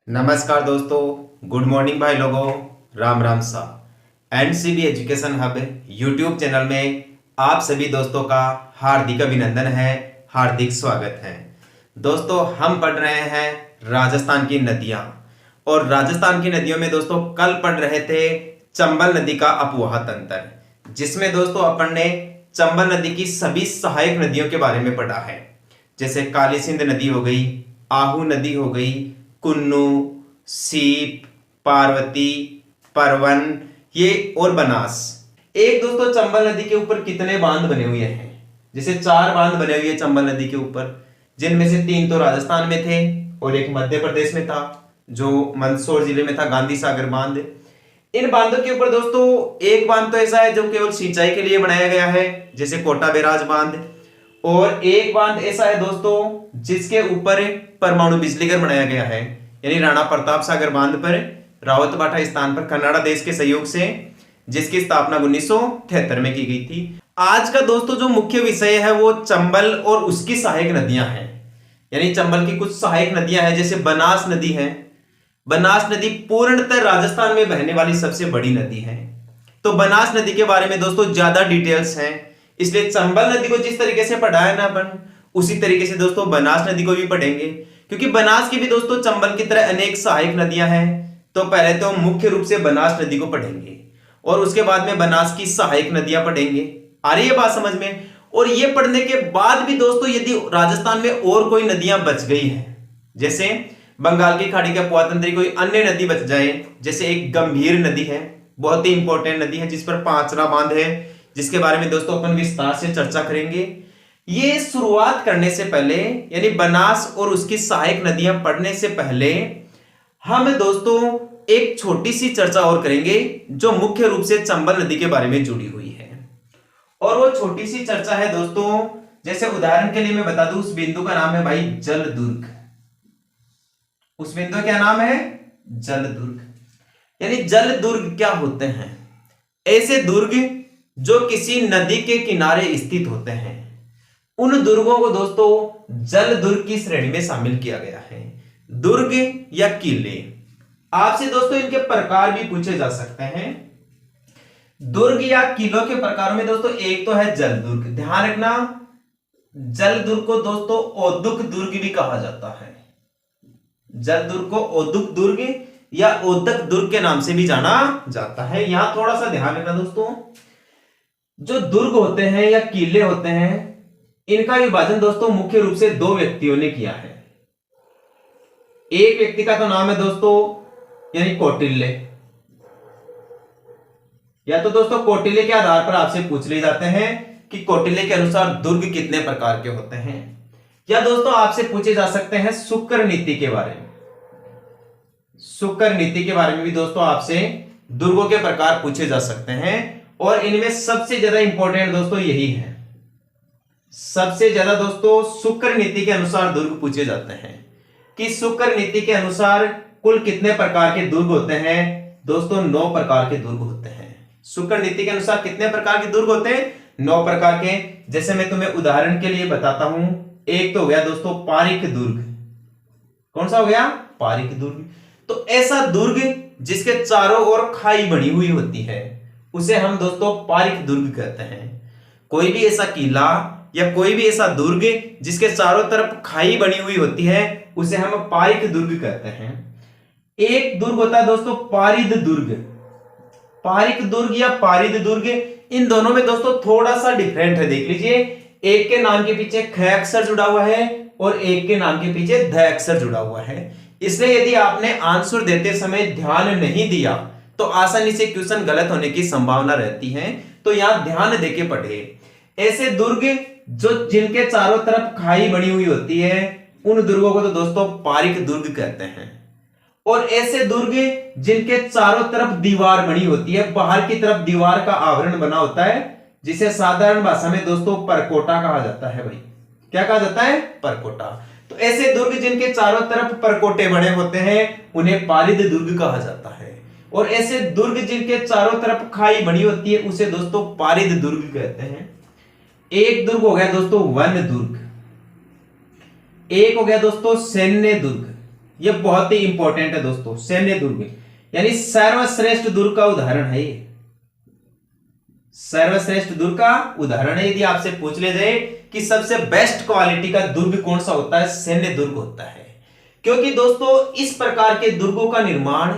नमस्कार दोस्तों, good morning भाई लोगों, राम राम सा। NCB education hub YouTube channel में आप सभी दोस्तों का हार्दिक अभिनंदन है, हार्दिक स्वागत है। दोस्तों, हम पढ़ रहे हैं राजस्थान की नदियां, और राजस्थान की नदियों में दोस्तों कल पढ़ रहे थे चंबल नदी का अपवाह तंत्र, जिसमें दोस्तों अपन ने चंबल नदी की सभी सहायक नदियों के बारे में पढ़ा है। जैसे काली सिंध नदी हो गई, आहू नदी हो गई, कुन्नू, सीप, पार्वती, परवन, ये और बनास। एक दोस्तों चंबल नदी के ऊपर कितने बांध बने हुए हैं? जैसे 4 बांध बने हुए हैं चंबल नदी के ऊपर, जिनमें से 3 तो राजस्थान में थे और एक मध्य प्रदेश में था, जो मंदसौर जिले में था, गांधी सागर बांध। इन बांधों के ऊपर दोस्तों एक बांध तो ऐसा है जो केवल सिंचाई के लिए बनाया गया है, जैसे कोटा बैराज बांध, और एक बांध ऐसा है दोस्तों जिसके ऊपर परमाणु बिजली घर बनाया गया है, यानी राणा प्रताप सागर बांध पर रावत बाटा स्थान पर कनाडा देश के सहयोग से, जिसकी स्थापना 1973 में की गई थी। आज का दोस्तों जो मुख्य विषय है वो चंबल और उसकी सहायक नदियां हैं, यानी चंबल की कुछ सहायक नदियां हैं। जैसे बनास नदी है। बनास नदी पूर्णतः राजस्थान में बहने वाली सबसे बड़ी नदी है। तो बनास नदी के बारे में दोस्तों ज्यादा डिटेल्स हैं, इसलिए चंबल नदी को जिस तरीके से पढ़ा है ना अपन, उसी तरीके से दोस्तों बनास नदी को भी पढ़ेंगे, क्योंकि बनास की भी दोस्तों चंबल की तरह अनेक सहायक नदियां हैं। तो पहले तो मुख्य रूप से बनास नदी को पढ़ेंगे और उसके बाद में बनास की सहायक नदियां पढ़ेंगे। आ रही है बात समझ में? और ये पढ़ने के बाद भी दोस्तों यदि राजस्थान में और कोई नदियां बच गई हैं, जैसे बंगाल की खाड़ी के अपवातंत्री कोई अन्य नदी बच जाए, जैसे एक गंभीर नदी है, बहुत ही इंपॉर्टेंट नदी है, जिस पर पांचरा बांध है, जिसके बारे में दोस्तों अपन विस्तार से चर्चा करेंगे। ये शुरुआत करने से पहले, यानी बनास और उसकी सहायक नदियां पढ़ने से पहले, हम दोस्तों एक छोटी सी चर्चा और करेंगे जो मुख्य रूप से चंबल नदी के बारे में जुड़ी हुई है। और वो छोटी सी चर्चा है दोस्तों, जैसे उदाहरण के लिए मैं बता दूं, उस बिंदु का नाम है भाई जलदुर्ग। उस बिंदु का क्या नाम है? जलदुर्ग। यानी जलदुर्ग क्या होते हैं? ऐसे दुर्ग जो किसी नदी के किनारे स्थित होते हैं, उन दुर्गों को दोस्तों जलदुर्ग की श्रेणी में शामिल किया गया है। दुर्ग या किले, आपसे दोस्तों इनके प्रकार भी पूछे जा सकते हैं। दुर्ग या किलों के प्रकारों में दोस्तों एक तो है जलदुर्ग। ध्यान रखना, जलदुर्ग को दोस्तों औदुक दुर्ग भी कहा जाता है। जलदुर्ग को औदुक दुर्ग या औदक दुर्ग के नाम से भी जाना जाता है। यहां थोड़ा सा ध्यान रखना दोस्तों, जो दुर्ग होते हैं या किले होते हैं, इनका विभाजन दोस्तों मुख्य रूप से 2 व्यक्तियों ने किया है। एक व्यक्ति का तो नाम है दोस्तों यानी कौटिल्य, या तो दोस्तों कौटिल्य के आधार पर आपसे पूछ ले जाते हैं कि कौटिल्य के अनुसार दुर्ग कितने प्रकार के होते हैं, या दोस्तों आपसे पूछे जा सकते हैं शुक्र नीति के बारे में। शुक्र नीति के बारे में भी दोस्तों आपसे दुर्गों के प्रकार पूछे जा सकते हैं, और इनमें सबसे ज्यादा इंपॉर्टेंट दोस्तों यही है। सबसे ज्यादा दोस्तों शुक्र नीति के अनुसार दुर्ग पूछे जाते हैं कि शुक्र नीति के अनुसार कुल कितने प्रकार के दुर्ग होते हैं। दोस्तों 9 प्रकार के दुर्ग होते हैं। शुक्र नीति के अनुसार कितने प्रकार के दुर्ग होते हैं? 9 प्रकार के। जैसे मैं तुम्हें उदाहरण के लिए बताता हूं, एक तो हो गया दोस्तों पारिक दुर्ग। कौन सा हो गया? पारिक दुर्ग। तो ऐसा दुर्ग जिसके चारों ओर खाई बनी हुई होती है, उसे हम दोस्तों पारिक दुर्ग कहते हैं। कोई भी ऐसा किला या कोई भी ऐसा दुर्ग जिसके चारों तरफ खाई बनी हुई होती है, उसे हम पारिक दुर्ग कहते हैं। एक दुर्ग होता है दोस्तों पारिद दुर्ग। पारिक दुर्ग या पारिद दुर्ग, इन दोनों में दोस्तों थोड़ा सा डिफरेंट है। देख लीजिए, एक के नाम के पीछे ख अक्षर जुड़ा हुआ है और एक के नाम के पीछे ध अक्षर जुड़ा हुआ है। इसलिए यदि आपने आंसर देते समय ध्यान नहीं दिया तो आसानी से क्वेश्चन गलत होने की संभावना रहती है। तो यहां ध्यान देके पढ़े। ऐसे दुर्ग जो जिनके चारों तरफ खाई बनी हुई होती है, उन दुर्गों को तो दोस्तों पारिक दुर्ग कहते हैं। और ऐसे दुर्ग जिनके चारों तरफ दीवार बनी होती है, बाहर की तरफ दीवार का आवरण बना होता है, जिसे साधारण भाषा में दोस्तों परकोटा कहा जाता है। भाई क्या कहा जाता है? परकोटा। तो ऐसे दुर्ग जिनके चारों तरफ परकोटे बने होते हैं, उन्हें पारिद दुर्ग कहा जाता है। और ऐसे दुर्ग जिनके चारों तरफ खाई बनी होती है, उसे दोस्तों पारिद दुर्ग कहते हैं। एक दुर्ग हो गया दोस्तों वन दुर्ग, एक हो गया दोस्तों सैन्य दुर्ग, ये बहुत ही इंपॉर्टेंट है दोस्तों। सैन्य दुर्ग यानी सर्वश्रेष्ठ दुर्ग का उदाहरण है ये, सर्वश्रेष्ठ दुर्ग का उदाहरण है। यदि आपसे पूछ ले जाए कि सबसे बेस्ट क्वालिटी का दुर्ग कौन सा होता है, सैन्य दुर्ग होता है। क्योंकि दोस्तों इस प्रकार के दुर्गों का निर्माण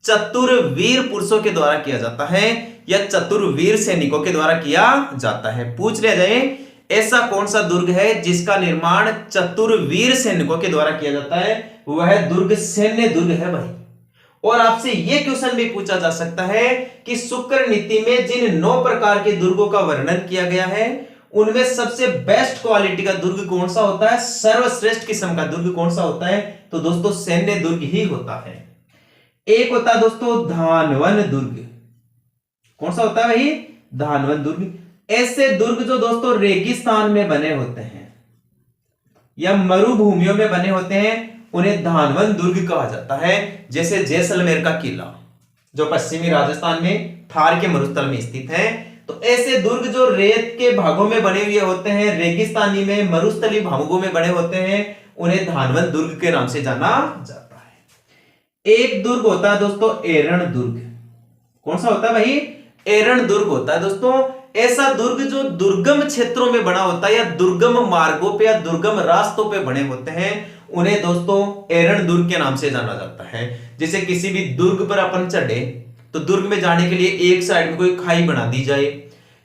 चतुर वीर पुरुषों के द्वारा किया जाता है या चतुर वीर सैनिकों के द्वारा किया जाता है। पूछ लिया जाए ऐसा कौन सा दुर्ग है जिसका निर्माण चतुर वीर सैनिकों के द्वारा किया जाता है, वह दुर्ग सैन्य दुर्ग है भाई। और आपसे यह क्वेश्चन भी पूछा जा सकता है कि शुक्र नीति में जिन 9 प्रकार के दुर्गों का वर्णन किया गया है उनमें सबसे बेस्ट क्वालिटी का दुर्ग कौन सा होता है, सर्वश्रेष्ठ किस्म का दुर्ग कौन सा होता है, तो दोस्तों सैन्य दुर्ग ही होता है। एक होता है दोस्तों धानवन दुर्ग। कौन सा होता है भाई, धानवन दुर्ग। ऐसे दुर्ग जो दोस्तों रेगिस्तान में बने होते हैं या मरुभूमियों में बने होते हैं उन्हें धानवन दुर्ग कहा जाता है। जैसे जैसलमेर का किला जो पश्चिमी राजस्थान में थार के मरुस्थल में स्थित है। तो ऐसे दुर्ग जो रेत के भागों में बने हुए होते हैं, रेगिस्तानी में मरुस्थली भागों में बने होते हैं, उन्हें धानवन दुर्ग के नाम से जाना जाता है। एक दुर्ग होता है दोस्तों एरण दुर्ग। कौन सा होता है भाई, एरण दुर्ग होता है दोस्तों। ऐसा दुर्ग जो दुर्गम क्षेत्रों में बना होता है या दुर्गम मार्गों पे या दुर्गम रास्तों पे बने होते हैं, उन्हें दोस्तों एरण दुर्ग के नाम से जाना जाता है। जैसे किसी भी दुर्ग पर अपन चढ़े तो दुर्ग में जाने के लिए एक साइड में कोई खाई बना दी जाए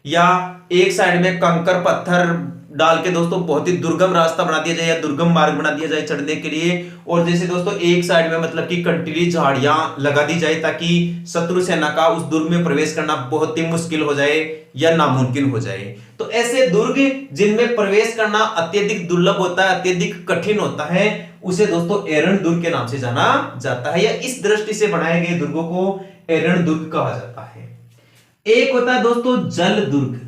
या एक साइड में कंकर पत्थर डाल के दोस्तों बहुत ही दुर्गम रास्ता बना दिया जाए या दुर्गम मार्ग बना दिया जाए चढ़ने के लिए। और जैसे दोस्तों एक साइड में मतलब कि कंटीली झाड़ियां लगा दी जाए ताकि शत्रु सेना का उस दुर्ग में प्रवेश करना बहुत ही मुश्किल हो जाए या नामुमकिन हो जाए। तो ऐसे दुर्ग जिनमें प्रवेश करना अत्यधिक दुर्लभ होता है, अत्यधिक कठिन होता है, उसे दोस्तों एरण दुर्ग के नाम से जाना जाता है या इस दृष्टि से बनाए गए दुर्गों को एरण दुर्ग कहा जाता है। एक होता है दोस्तों जल दुर्ग।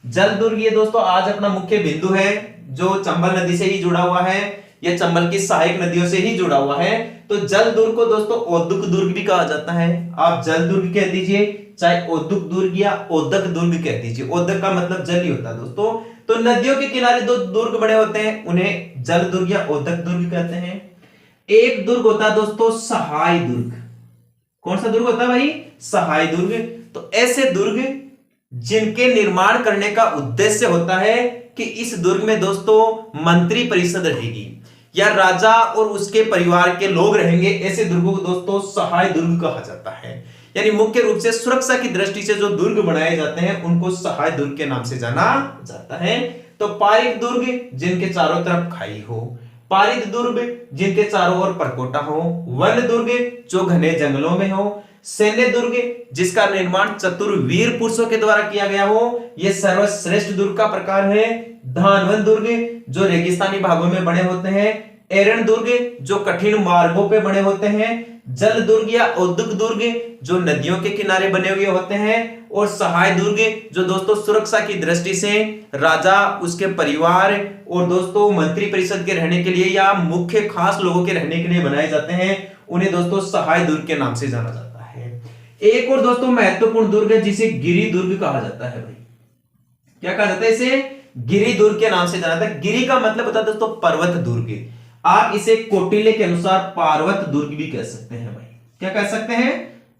जल दुर्ग ये दोस्तों आज अपना मुख्य बिंदु है जो चंबल नदी से ही जुड़ा हुआ है या चंबल की सहायक नदियों से ही जुड़ा हुआ है। तो जल दुर्ग को दोस्तों औद्युक दुर्ग भी कहा जाता है। आप जल दुर्ग कह दीजिए, चाहे औद्युक दुर्ग या औदक दुर्ग कह दीजिए। औदक का मतलब जल ही होता है दोस्तों। तो नदियों के किनारे दो दुर्ग बने होते हैं, उन्हें जल दुर्ग या औदक दुर्ग कहते हैं। एक दुर्ग होता है दोस्तों सहाय दुर्ग। कौन सा दुर्ग होता है भाई, सहाय दुर्ग। तो ऐसे दुर्ग जिनके निर्माण करने का उद्देश्य होता है कि इस दुर्ग में दोस्तों मंत्री परिषद रहेगी या राजा और उसके परिवार के लोग रहेंगे, ऐसे दुर्गों को दोस्तों सहाय दुर्ग कहा जाता है। यानी मुख्य रूप से सुरक्षा की दृष्टि से जो दुर्ग बनाए जाते हैं उनको सहाय दुर्ग के नाम से जाना जाता है। तो पारिक दुर्ग जिनके चारों तरफ खाई हो, पारित दुर्ग जिनके चारों ओर परकोटा हो, वन दुर्ग जो घने जंगलों में हो, सैन्य दुर्ग जिसका निर्माण चतुर वीर पुरुषों के द्वारा किया गया हो, यह सर्वश्रेष्ठ दुर्ग का प्रकार है। धानवन दुर्ग जो रेगिस्तानी भागों में बने होते हैं, एरण दुर्ग जो कठिन मार्गों पे बने होते हैं, जल दुर्ग या औद्युक दुर्ग जो नदियों के किनारे बने हुए होते हैं, और सहाय दुर्ग जो दोस्तों सुरक्षा की दृष्टि से राजा, उसके परिवार और दोस्तों मंत्री परिषद के रहने के लिए या मुख्य खास लोगों के रहने के लिए बनाए जाते हैं, उन्हें दोस्तों सहाय दुर्ग के नाम से जाना जाता है। एक और दोस्तों महत्वपूर्ण दुर्ग है जिसे गिरि दुर्ग कहा जाता है भाई। क्या कहा जाता है इसे, गिरि दुर्ग के नाम से जाना जाता है। गिरि का मतलब होता है दोस्तों पर्वत दुर्ग। आप इसे कौटिल्य के अनुसार पार्वत दुर्ग भी कह सकते हैं भाई। क्या कह सकते हैं,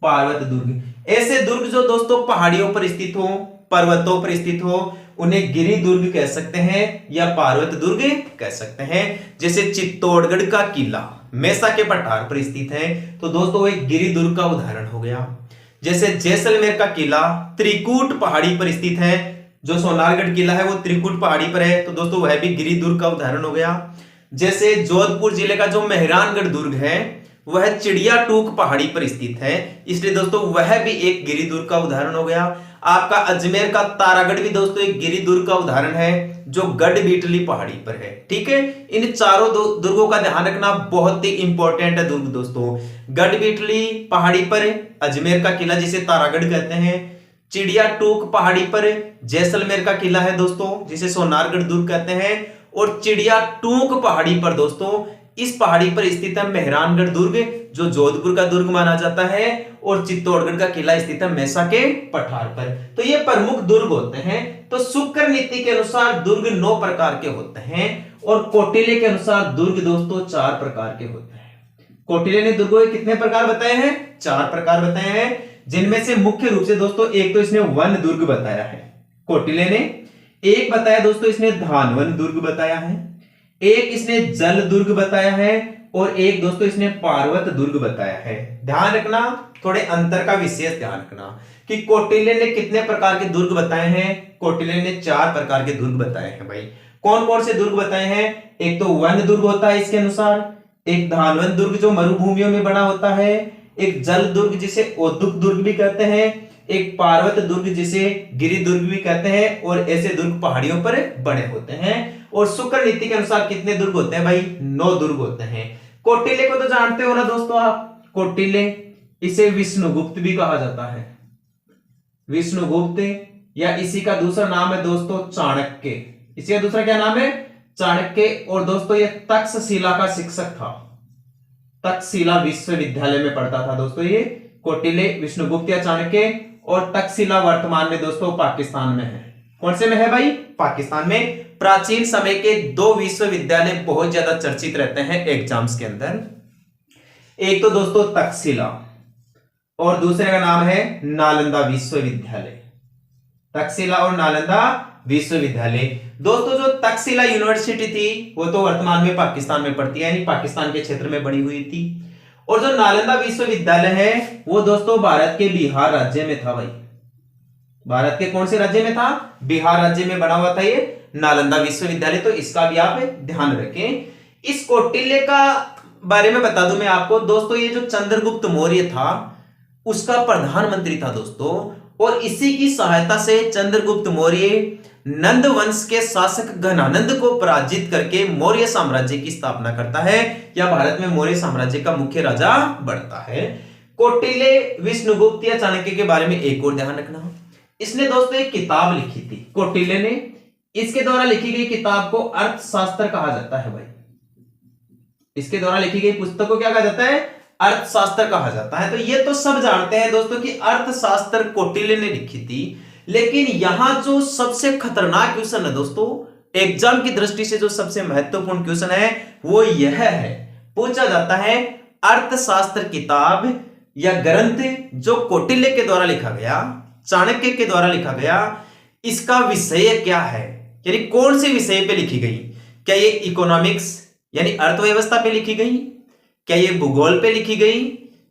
पार्वत दुर्ग। ऐसे दुर्ग जो दोस्तों पहाड़ियों पर स्थित हो, पर्वतों पर स्थित हो, उन्हें गिरि दुर्ग कह सकते हैं या पार्वत दुर्ग कह सकते हैं। जैसे चित्तौड़गढ़ का किला मेसा के पठार पर स्थित है, तो दोस्तों एक गिरि दुर्ग का उदाहरण हो गया। जैसे जैसलमेर का किला त्रिकूट पहाड़ी पर स्थित है, जो सोनारगढ़ किला है वो त्रिकूट पहाड़ी पर है, तो दोस्तों वह भी गिरि दुर्ग का उदाहरण हो गया। जैसे जोधपुर जिले का जो मेहरानगढ़ दुर्ग है वह चिड़िया टूक पहाड़ी पर स्थित है, इसलिए दोस्तों वह भी एक गिरि दुर्ग का उदाहरण हो गया। आपका अजमेर का तारागढ़ भी दोस्तों एक गिरि दुर्ग का उदाहरण है जो गढ़बीटली पहाड़ी पर है। ठीक है, इन चारों दुर्गों का ध्यान रखना बहुत ही इंपॉर्टेंट है दुर्ग दोस्तों। गढ़बीटली पहाड़ी पर अजमेर का किला जिसे तारागढ़ कहते हैं, चिड़िया टूक पहाड़ी पर जैसलमेर का किला है दोस्तों जिसे सोनारगढ़ दुर्ग कहते हैं, और चिड़िया टूक पहाड़ी पर दोस्तों इस पहाड़ी पर स्थित है मेहरानगढ़ दुर्ग जो जोधपुर का दुर्ग माना जाता है, और चित्तौड़गढ़ का किला स्थित है मेसा के पठार पर। तो ये प्रमुख दुर्ग होते हैं। तो शुक्र नीति के अनुसार दुर्ग 9 प्रकार के होते हैं और कौटिल्य के अनुसार दुर्ग दोस्तों 4 प्रकार के होते हैं। कौटिल्य ने दुर्गों के कितने प्रकार बताए हैं? 4 प्रकार बताए हैं, जिनमें से मुख्य रूप से दोस्तों एक तो इसने वन दुर्ग बताया है कौटिल्य ने, एक बताया दोस्तों इसने धानवन दुर्ग बताया है, एक इसने जल दुर्ग बताया है, और एक दोस्तों इसने पार्वत दुर्ग बताया है। ध्यान रखना, थोड़े अंतर का विशेष ध्यान रखना कि कौटिल्य ने कितने प्रकार के दुर्ग बताए हैं। कौटिल्य ने 4 प्रकार के दुर्ग बताए हैं भाई। कौन कौन से दुर्ग बताए हैं? एक तो वन दुर्ग होता है इसके अनुसार, एक धानवन दुर्ग जो मरुभूमियों में बना होता है, एक जल दुर्ग जिसे औद्युक दुर्ग भी कहते हैं, एक पार्वत दुर्ग जिसे गिरि दुर्ग भी कहते हैं, और ऐसे दुर्ग पहाड़ियों पर बने होते हैं। और शुक्र नीति के अनुसार कितने दुर्ग होते हैं भाई? 9 दुर्ग होते हैं। कौटिल्य को तो जानते हो ना दोस्तों आप, कौटिल्य इसे विष्णुगुप्त भी कहा जाता है, विष्णुगुप्त, या इसी का दूसरा नाम है दोस्तों चाणक्य। इसी का दूसरा क्या नाम है? चाणक्य। और दोस्तों ये तक्षशिला का शिक्षक था, तक्षशिला विश्वविद्यालय में पढ़ता था दोस्तों ये कौटिल्य, विष्णुगुप्त या चाणक्य। और तक्षशिला वर्तमान में दोस्तों पाकिस्तान में है। कौन से में है भाई? पाकिस्तान में। प्राचीन समय के 2 विश्वविद्यालय बहुत ज्यादा चर्चित रहते हैं एग्जाम्स के अंदर, एक तो दोस्तों तक्षशिला और दूसरे का नाम है नालंदा विश्वविद्यालय। तक्षशिला और नालंदा विश्वविद्यालय। दोस्तों जो तक्षशिला यूनिवर्सिटी थी वो तो वर्तमान में पाकिस्तान में पड़ती है, यानी पाकिस्तान के क्षेत्र में बनी हुई थी। और जो नालंदा विश्वविद्यालय है वो दोस्तों भारत के बिहार राज्य में था भाई। भारत के कौन से राज्य में था? बिहार राज्य में बना हुआ था ये नालंदा विश्वविद्यालय, तो इसका भी आप ध्यान रखें। इस कौटिल्य का बारे में बता दूं मैं आपको दोस्तों, ये जो चंद्रगुप्त मौर्य था उसका प्रधानमंत्री था दोस्तों, और इसी की सहायता से चंद्रगुप्त मौर्य नंद वंश के शासक घनानंद को पराजित करके मौर्य साम्राज्य की स्थापना करता है, या भारत में मौर्य साम्राज्य का मुख्य राजा बनता है। कौटिल्य, विष्णुगुप्त या चाणक्य के बारे में एक और ध्यान रखना, इसने दोस्तों एक किताब लिखी थी कौटिल्य ने, इसके द्वारा लिखी गई किताब को अर्थशास्त्र कहा जाता है भाई। इसके द्वारा लिखी गई पुस्तक को क्या कहा जाता है? अर्थशास्त्र कहा जाता है। तो ये तो सब जानते हैं दोस्तों कि अर्थशास्त्र कौटिल्य ने लिखी थी, लेकिन यहां जो सबसे खतरनाक क्वेश्चन है दोस्तों, एग्जाम की दृष्टि से जो सबसे महत्वपूर्ण क्वेश्चन है वो यह है, पूछा जाता है अर्थशास्त्र किताब या ग्रंथ जो कौटिल्य के द्वारा लिखा गया, चाणक्य के द्वारा लिखा गया, इसका विषय क्या है, यानी कौन से विषय पे लिखी गई? क्या ये इकोनॉमिक्स यानी अर्थव्यवस्था पे लिखी गई, क्या ये भूगोल पे लिखी गई,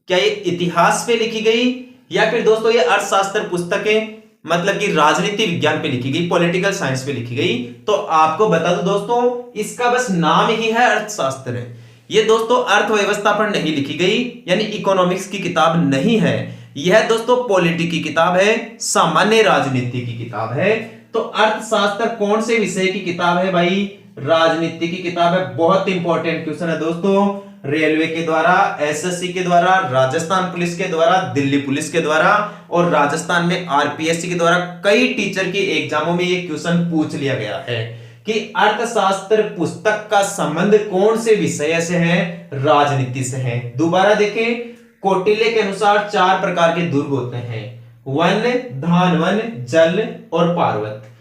क्या ये इतिहास पे लिखी गई, या फिर दोस्तों ये अर्थशास्त्र पुस्तकें मतलब कि राजनीति विज्ञान पे लिखी गई, पॉलिटिकल साइंस पे लिखी गई? तो आपको बता दूं दोस्तों, इसका बस नाम ही है अर्थशास्त्र। ये दोस्तों अर्थव्यवस्था पर नहीं लिखी गई, यानी इकोनॉमिक्स की किताब नहीं है, यह दोस्तों पॉलिटी की किताब है, सामान्य राजनीति की किताब है। तो अर्थशास्त्र कौन से विषय की किताब है भाई? राजनीति की किताब है। बहुत इंपॉर्टेंट क्वेश्चन है दोस्तों, रेलवे के द्वारा, एसएससी के द्वारा, राजस्थान पुलिस के द्वारा, दिल्ली पुलिस के द्वारा और राजस्थान में आरपीएससी के द्वारा कई टीचर की एग्जामों में ये क्वेश्चन पूछ लिया गया है कि अर्थशास्त्र पुस्तक का संबंध कौन से विषय से है? राजनीति से है। दोबारा देखें, कौटिल्य के अनुसार 4 प्रकार के दुर्ग होते हैं, वन, धानवन, जल और पार्वत।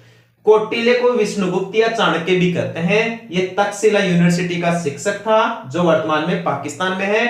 कौटिल्य को विष्णुगुप्त या चाणक्य भी कहते हैं। ये तक्षशिला यूनिवर्सिटी का शिक्षक था जो वर्तमान में पाकिस्तान में है।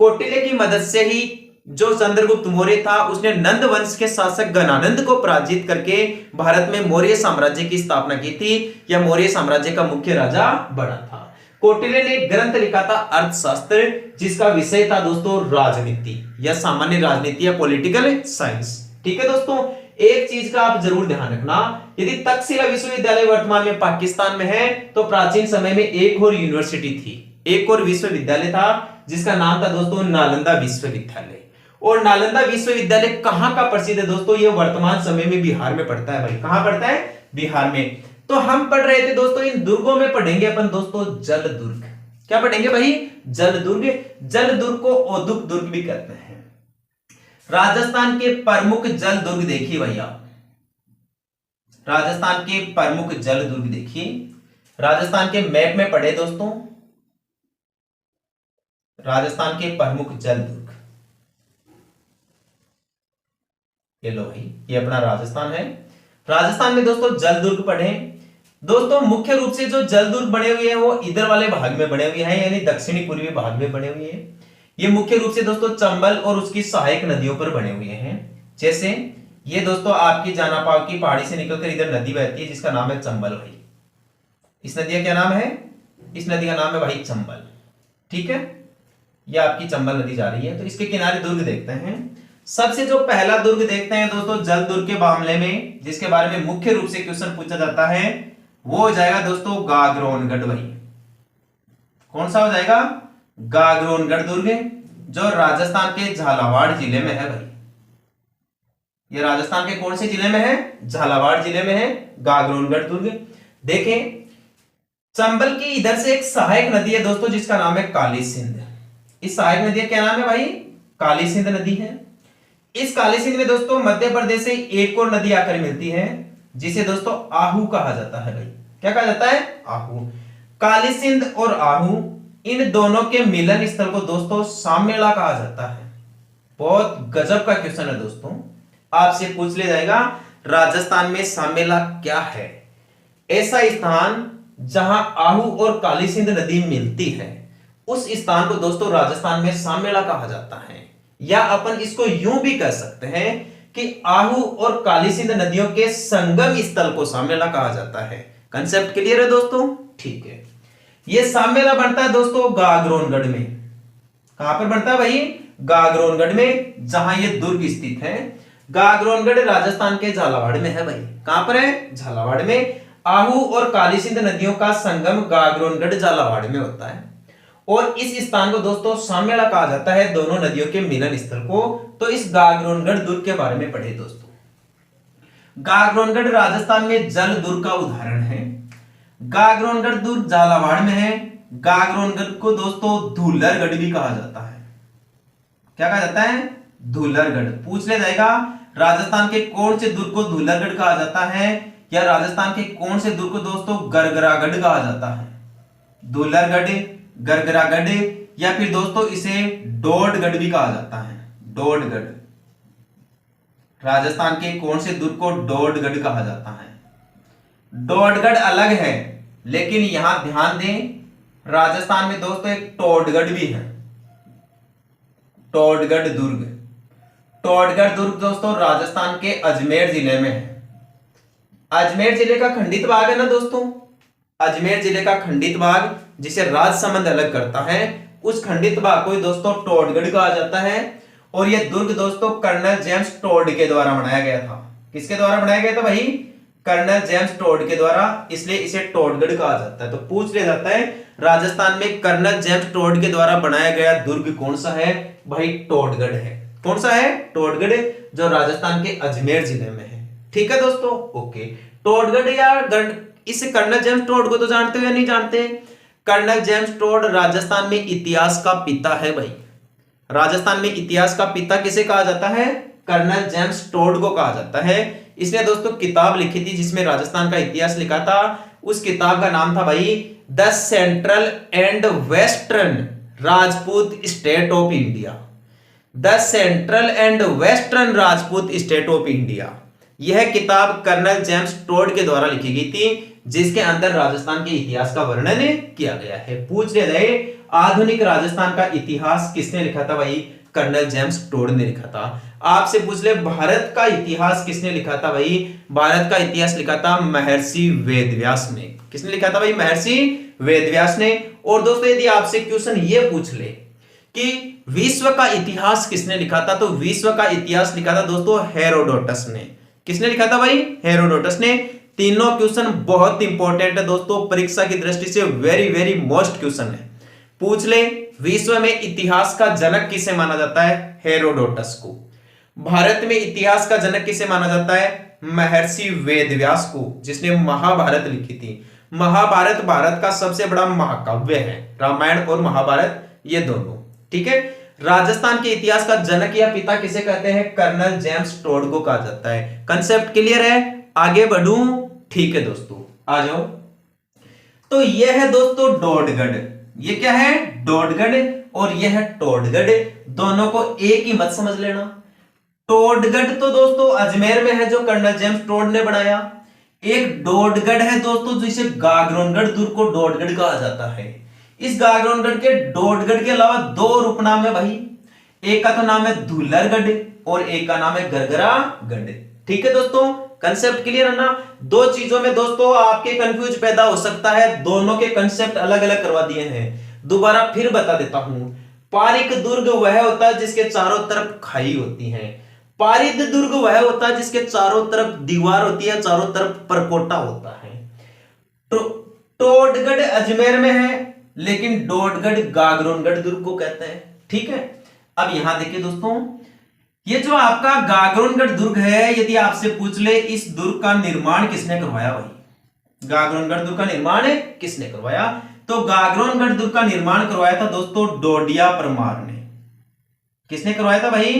कौटिल्य की मदद से ही जो चंद्रगुप्त मौर्य था उसने नंद वंश के शासक घनानंद को पराजित करके भारत में मौर्य साम्राज्य की स्थापना की थी, या मौर्य साम्राज्य का मुख्य राजा बना था। कौटिल्य ने ग्रंथ लिखा था अर्थशास्त्र, जिसका विषय था दोस्तों राजनीति या सामान्य राजनीति या पॉलिटिकल साइंस। ठीक है दोस्तों, एक चीज का आप जरूर ध्यान रखना, यदि तक्षशिला विश्वविद्यालय वर्तमान में पाकिस्तान में है तो प्राचीन समय में एक और यूनिवर्सिटी थी, एक और विश्वविद्यालय था जिसका नाम था दोस्तों नालंदा विश्वविद्यालय। और नालंदा विश्वविद्यालय कहां का प्रसिद्ध है दोस्तों? ये वर्तमान समय में बिहार में पड़ता है भाई। कहां पड़ता है? बिहार में। तो हम पढ़ रहे थे दोस्तों, इन दुर्गों में पढ़ेंगे अपन दोस्तों जल दुर्ग। क्या पढ़ेंगे भाई? जल दुर्ग। जल दुर्ग को औद्युक दुर्ग भी कहते हैं। राजस्थान के प्रमुख जल दुर्ग देखिए भैया, राजस्थान के प्रमुख जल दुर्ग देखिए, राजस्थान के मैप में पढ़े दोस्तों, राजस्थान के प्रमुख जल दुर्ग। ये लो भाई, ये अपना राजस्थान है। राजस्थान में दोस्तों जल दुर्ग पढ़े दोस्तों। मुख्य रूप से जो जल दुर्ग बने हुए हैं वो इधर वाले भाग में बने हुए हैं, यानी दक्षिणी पूर्वी भाग में बने हुए हैं। ये मुख्य रूप से दोस्तों चंबल और उसकी सहायक नदियों पर बने हुए हैं। जैसे ये दोस्तों आपकी जानापाव की पहाड़ी से निकलकर इधर नदी बहती है जिसका नाम है चंबल भाई। इस नदी का क्या नाम है? इस नदी का नाम है भाई चंबल। ठीक है, ये आपकी चंबल नदी जा रही है। तो इसके किनारे दुर्ग देखते हैं। सबसे जो पहला दुर्ग देखते हैं दोस्तों जल दुर्ग के मामले में, जिसके बारे में मुख्य रूप से क्वेश्चन पूछा जाता है, वो हो जाएगा दोस्तों गागरोनगढ़ भाई। कौन सा हो जाएगा? गागरोनगढ़ दुर्ग, जो राजस्थान के झालावाड़ जिले में है भाई। ये राजस्थान के कौन से जिले में है? झालावाड़ जिले में है गागरोनगढ़ दुर्ग। देखें, चंबल की इधर से एक सहायक नदी है दोस्तों जिसका नाम है काली सिंध। इस सहायक नदी का क्या नाम है भाई? काली सिंध नदी है। इस काली सिंध में दोस्तों मध्य प्रदेश से एक और नदी आकर मिलती है जिसे दोस्तों आहू कहा जाता है भाई। क्या कहा जाता है? आहू। काली सिंध और आहू, इन दोनों के मिलन स्थल को दोस्तों साममेला कहा जाता है। बहुत गजब का क्वेश्चन है दोस्तों, आपसे पूछ लिया जाएगा राजस्थान में साममेला क्या है? ऐसा स्थान जहां आहू और काली सिंध नदी मिलती है, उस स्थान को दोस्तों राजस्थान में साममेला कहा जाता है। या अपन इसको यूं भी कह सकते हैं कि आहू और काली सिंध नदियों के संगम स्थल को साममेला कहा जाता है। कंसेप्ट क्लियर है दोस्तों? ठीक है। यह साममेला बनता है दोस्तों गागरोनगढ़ में। कहां पर बनता है भाई? गागरोनगढ़ में, जहां यह दुर्ग स्थित है। गागरोनगढ़ राजस्थान के झालावाड़ में है भाई। कहां पर है? झालावाड़ में। आहू और काली सिंध नदियों का संगम गागरोनगढ़ झालावाड़ में होता है और इस स्थान को दोस्तों साममेला कहा जाता है, दोनों नदियों के मिलन स्थल को। तो इस गागरोनगढ़ दुर्ग के बारे में पढ़े दोस्तों। गागरोनगढ़ राजस्थान में जल दुर्ग का उदाहरण है। गागरोनगढ़ दुर्ग झालावाड़ में है। गागरोनगढ़ को दोस्तों धूलरगढ़ भी कहा जाता है। क्या कहा जाता है? धूलरगढ़। पूछ लिया जाएगा राजस्थान के कौन से दुर्ग को धूलरगढ़ कहा जाता है, या राजस्थान के कौन से दुर्ग को दोस्तों गरगरागढ़ कहा जाता है? धूलरगढ़, गरगरागढ़, या फिर दोस्तों इसे डोडगढ़ भी कहा जाता है। डोडगढ़। राजस्थान के कौन से दुर्ग को डोडगढ़ कहा जाता है? डोडगढ़ अलग है, लेकिन यहां ध्यान दें राजस्थान में दोस्तों एक टोडगढ़ भी है। टोडगढ़ दुर्ग। टोडगढ़ दुर्ग दोस्तों राजस्थान के अजमेर जिले में है। अजमेर जिले का खंडित भाग है ना दोस्तों, अजमेर जिले का खंडित भाग जिसे राजसमंद अलग करता है, उस खंडित भाग को दोस्तों टोडगढ़ कहा जाता है। और यह दुर्ग दोस्तों कर्नल जेम्स टोड के द्वारा बनाया गया था। किसके द्वारा बनाया गया था भाई? कर्नल जेम्स टोड के द्वारा, इसलिए इसे टोडगढ़ कहा जाता है। तो पूछ लिया जाता है राजस्थान में कर्नल जेम्स टोड के द्वारा बनाया गया दुर्ग कौन सा है? भाई टोडगढ़ है। कौन सा है? टोडगढ़, जो राजस्थान के अजमेर जिले में है। ठीक है दोस्तों, ओके। टोडगढ़ या इस कर्नल जेम्स टोड को तो जानते हो या नहीं जानते? कर्नल जेम्स टोड राजस्थान में इतिहास का पिता है भाई। राजस्थान में इतिहास का पिता किसे कहा जाता है? कर्नल जेम्स टोड को कहा जाता है। इसने दोस्तों किताब लिखी थी जिसमें राजस्थान का इतिहास लिखा था। उस किताब का नाम था भाई the central and western Rajput state of India. The central and western Rajput state of India. यह किताब कर्नल जेम्स टोड के द्वारा लिखी गई थी, जिसके अंदर राजस्थान के इतिहास का वर्णन किया गया है। पूछ लिया जाए आधुनिक राजस्थान का इतिहास किसने लिखा था भाई? कर्नल जेम्स टोड ने लिखा था। आपसे पूछ ले भारत का इतिहास किसने लिखा था भाई? भारत का इतिहास लिखा था महर्षि वेदव्यास ने। किसने लिखा था भाई? महर्षि वेदव्यास ने। और दोस्तों यदि आपसे क्वेश्चन ये पूछ ले कि विश्व का इतिहास किसने लिखा था, तो विश्व का इतिहास लिखा था दोस्तों हेरोडोटस ने। किसने लिखा था भाई? हेरोडोटस ने। तीनों क्वेश्चन बहुत इंपॉर्टेंट है दोस्तों, परीक्षा की दृष्टि से वेरी वेरी मोस्ट क्वेश्चन है। पूछ ले विश्व में इतिहास का जनक किसे माना जाता है? हेरोडोटस को। भारत में इतिहास का जनक किसे माना जाता है? महर्षि वेदव्यास को, जिसने महाभारत लिखी थी। महाभारत भारत का सबसे बड़ा महाकाव्य है, रामायण और महाभारत ये दोनों। ठीक है। राजस्थान के इतिहास का जनक या पिता किसे कहते हैं? कर्नल जेम्स टोड को कहा जाता है। कंसेप्ट क्लियर है? आगे बढ़ूं? ठीक है दोस्तों, आ जाओ। तो यह है दोस्तों डोडगढ़। ये क्या है? डोडगढ़। और यह है टोडगढ़। दोनों को एक ही मत समझ लेना। टोडगढ़ तो दोस्तों अजमेर में है, जो कर्नल जेम्स टोड ने बनाया। एक डोडगढ़ है दोस्तों, जिसे गागरोनगढ़ दुर्ग को डोडगढ़ कहा जाता है। इस गागरोनगढ़ के डोडगढ़ के अलावा दो उपनाम है भाई। एक का तो नाम है धूलरगढ़ और एक का नाम है गरगरागढ़। ठीक है दोस्तों, कंसेप्ट क्लियर है ना। दो चीजों में दोस्तों आपके कंफ्यूज पैदा हो सकता है, दोनों के कंसेप्ट अलग अलग करवा दिए हैं। दोबारा फिर बता देता हूं। पारिक दुर्ग वह होता है जिसके चारों तरफ खाई होती है। पारिद दुर्ग वह होता है जिसके चारों तरफ दीवार होती है, चारों तरफ परकोटा होता है। टोडगढ़ अजमेर में है, लेकिन डोडगढ़ गागरोनगढ़ दुर्ग को कहते हैं। ठीक है, अब यहां देखिए दोस्तों, ये जो आपका गागरोनगढ़ दुर्ग है, यदि आपसे पूछ ले इस दुर्ग का निर्माण किसने करवाया भाई, गागरोनगढ़ दुर्ग का निर्माण किसने करवाया, तो गागरोनगढ़ दुर्ग का निर्माण करवाया था दोस्तों डोडिया परमार ने। किसने करवाया था भाई,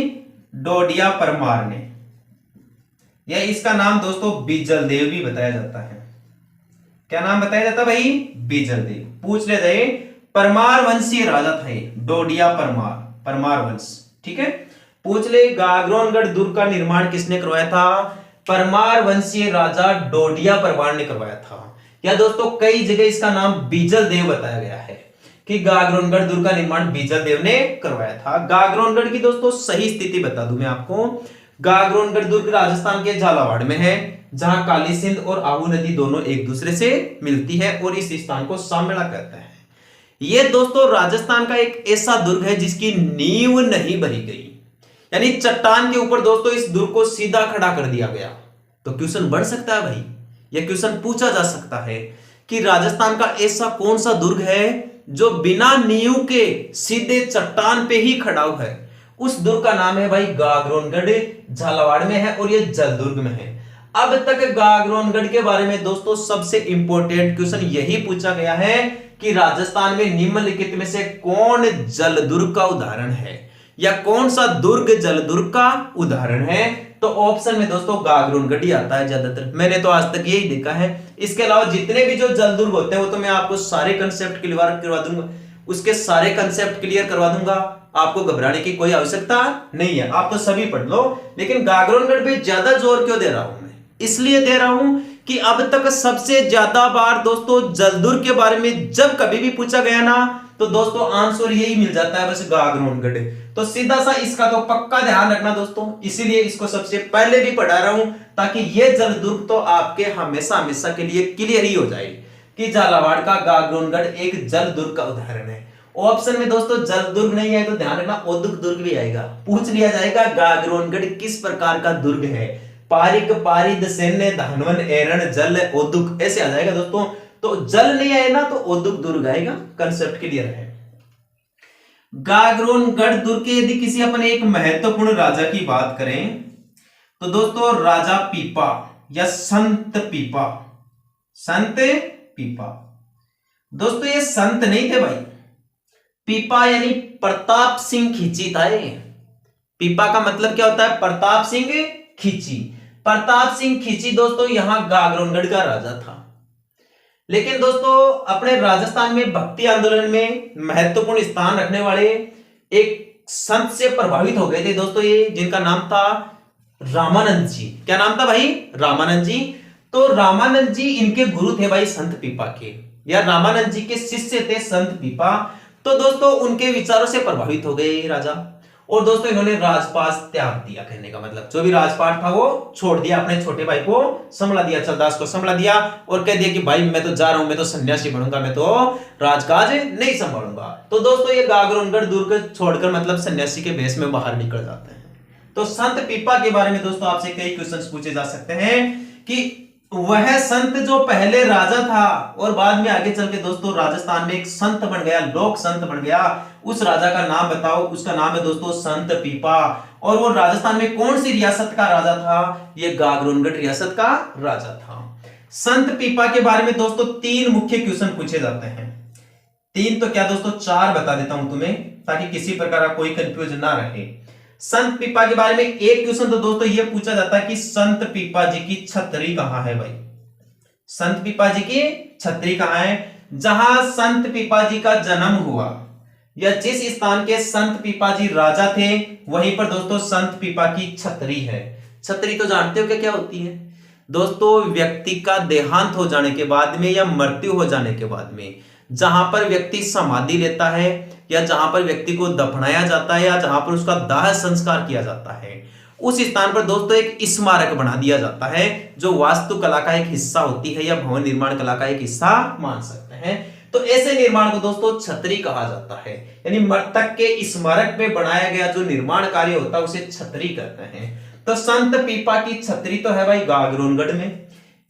डोडिया परमार ने। या इसका नाम दोस्तों बीजल देव भी बताया जाता है। क्या नाम बताया जाता भाई, बीजल देव। पूछ ले जाए, परमार वंशीय राजा थे डोडिया परमार, परमार वंश। ठीक है, पूछ ले गागरोनगढ़ दुर्ग का निर्माण किसने करवाया था, परमार वंशीय राजा डोडिया परमार ने करवाया था। या दोस्तों कई जगह इसका नाम बीजल देव बताया गया है कि गागरोनगढ़ दुर्ग का निर्माण बीजल देव ने करवाया था। गागरोनगढ़ की दोस्तों सही स्थिति बता दूं मैं आपको। गागरोनगढ़ दुर्ग राजस्थान के झालावाड़ में है, जहां काली सिंध और आहू नदी दोनों एक दूसरे से मिलती है और इस स्थान को सामेड़ा कहते हैं। यह दोस्तों राजस्थान का एक ऐसा दुर्ग है जिसकी नींव नहीं बही गई, यानी चट्टान के ऊपर दोस्तों इस दुर्ग को सीधा खड़ा कर दिया गया। तो क्वेश्चन बढ़ सकता है भाई, यह क्वेश्चन पूछा जा सकता है कि राजस्थान का ऐसा कौन सा दुर्ग है जो बिना नींव के सीधे चट्टान पे ही खड़ा हुआ है। उस दुर्ग का नाम है भाई गागरोनगढ़, झालावाड़ में है और यह जलदुर्ग में है। अब तक गागरोनगढ़ के बारे में दोस्तों सबसे इंपॉर्टेंट क्वेश्चन यही पूछा गया है कि राजस्थान में निम्नलिखित में से कौन जलदुर्ग का उदाहरण है, या कौन सा दुर्ग जलदुर्ग का उदाहरण है। तो ऑप्शन में दोस्तों गागरोनगढ़ ही आता है ज्यादातर, मैंने तो आज तक यही देखा है। इसके अलावा जितने भी जो जलदुर्ग होते हैं वो तो मैं आपको सारे कंसेप्ट क्लियर करवा दूंगा, उसके सारे कंसेप्ट क्लियर करवा दूंगा, आपको घबराने की कोई आवश्यकता नहीं है, आप तो सभी पढ़ लो। लेकिन गागरोनगढ़ पे ज्यादा जोर क्यों दे रहा हूं मैं, इसलिए दे रहा हूं कि अब तक सबसे ज्यादा बार दोस्तों जलदुर्ग के बारे में जब कभी भी पूछा गया ना, तो दोस्तों आंसर यही मिल जाता है, बस गागरोनगढ़। तो सीधा सा इसका तो पक्का ध्यान रखना दोस्तों, इसीलिए इसको सबसे पहले भी पढ़ा रहा हूं ताकि ये जलदुर्ग तो आपके हमेशा हमेशा के लिए क्लियर ही हो जाए कि झालावाड़ का गागरोनगढ़ एक जलदुर्ग का उदाहरण है। ऑप्शन में दोस्तों जलदुर्ग नहीं है तो ध्यान रखना औदुक दुर्ग भी आएगा, पूछ लिया जाएगा गागरोनगढ़ किस प्रकार का दुर्ग है, पारिक, पारिद, सैन्य, धानवन, एरण, जल, औदुक, ऐसे आ जाएगा दोस्तों। तो जल नहीं आए ना तो औदुक दुर्ग आएगा, कंसेप्ट क्लियर है। गागरोनगढ़ दुर्ग के यदि किसी अपन एक महत्वपूर्ण राजा की बात करें तो दोस्तों राजा पीपा या संत पीपा, संत पीपा। दोस्तों ये संत नहीं थे भाई, पीपा यानी प्रताप सिंह खींची था। पीपा का मतलब क्या होता है, प्रताप सिंह खींची। प्रताप सिंह खींची दोस्तों यहां गागरोनगढ़ का राजा था। लेकिन दोस्तों अपने राजस्थान में भक्ति आंदोलन में महत्वपूर्ण स्थान रखने वाले एक संत से प्रभावित हो गए थे दोस्तों ये, जिनका नाम था रामानंद जी। क्या नाम था भाई, रामानंद जी। तो रामानंद जी इनके गुरु थे भाई संत पीपा के, या रामानंद जी के शिष्य थे संत पीपा। तो दोस्तों उनके विचारों से प्रभावित हो गए राजा, और दोस्तों इन्होंने राजपाट त्याग दिया, कहने का मतलब जो भी राजपाट था वो छोड़ दिया, अपने छोटे भाई को संभला दिया, चलदास को संभला दिया, और कह दिया कि भाई मैं तो जा रहा हूं, मैं तो सन्यासी बनूंगा, मैं तो राजकाज नहीं संभालूंगा। तो दोस्तों ये गागरोनगढ़ दुर्ग छोड़कर मतलब सन्यासी के भेष में बाहर निकल जाते हैं। तो संत पीपा के बारे में दोस्तों आपसे कई क्वेश्चंस पूछे जा सकते हैं कि वह संत जो पहले राजा था और बाद में आगे चल के दोस्तों राजस्थान में एक संत बन गया, लोक संत बन गया, उस राजा का नाम बताओ। उसका नाम है दोस्तों संत पीपा। और वो राजस्थान में कौन सी रियासत का राजा था, ये गागरोनगढ़ रियासत का राजा था। संत पीपा के बारे में दोस्तों 3 मुख्य क्वेश्चन पूछे जाते हैं। 3 तो क्या दोस्तों 4 बता देता हूं तुम्हें, ताकि किसी प्रकार का कोई कंफ्यूजन ना रहे। संत पीपा के बारे में एक क्वेश्चन तो दोस्तों ये पूछा जाता है कि संत पीपा जी की छतरी कहां है भाई, संत पीपा जी की छतरी कहां है। जहां संत पीपा जी का जन्म हुआ या जिस स्थान के संत पीपा जी राजा थे वहीं पर दोस्तों संत पीपा की छतरी है। छतरी तो जानते हो क्या होती है दोस्तों, व्यक्ति का देहांत हो जाने के बाद में या मृत्यु हो जाने के बाद में जहां पर व्यक्ति समाधि लेता है या जहां पर व्यक्ति को दफनाया जाता है या जहां पर उसका दाह संस्कार किया जाता है, उस स्थान पर दोस्तों एक स्मारक बना दिया जाता है, जो वास्तुकला का एक हिस्सा होती है या भवन निर्माण कला का एक हिस्सा मान सकते हैं। तो ऐसे निर्माण को दोस्तों छतरी कहा जाता है, यानी मृतक के स्मारक में बनाया गया जो निर्माण कार्य होता है उसे छतरी कहते हैं। तो संत पीपा की छतरी तो है भाई गागरोनगढ़ में।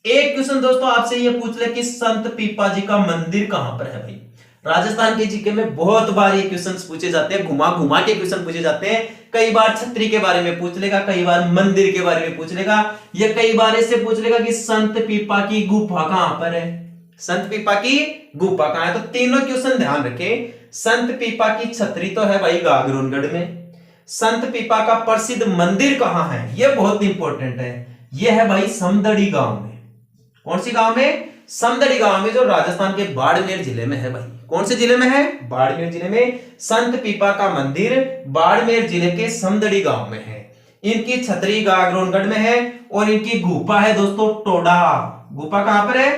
एक क्वेश्चन दोस्तों आपसे ये पूछ ले कि संत पीपा जी का मंदिर कहां पर है भाई। राजस्थान के जीके में बहुत बार ये क्वेश्चंस पूछे जाते हैं, घुमा घुमा के क्वेश्चन पूछे जाते हैं। कई बार छतरी के बारे में पूछ लेगा, कई बार मंदिर के बारे में पूछ लेगा, या कई बार ऐसे पूछ लेगा कि संत पीपा की गुफा कहां पर है, संत पीपा की गुफा कहां है। तो तीनों क्वेश्चन ध्यान रखें। संत पीपा की छतरी तो है भाई गागरोनगढ़ में। संत पीपा का प्रसिद्ध मंदिर कहां है, यह बहुत इंपॉर्टेंट है, यह है भाई समदड़ी गांव में। कौन सी गांव में? समदड़ी गांव में, जो राजस्थान के बाड़मेर जिले में है भाई। कौन से जिले में है? बाड़मेर जिले में। संत पीपा का मंदिर बाड़मेर जिले के समदड़ी गांव में है। इनकी छतरी गागरोनगढ़ में है और इनकी गुफा है दोस्तों टोडा। गुफा कहां पर है?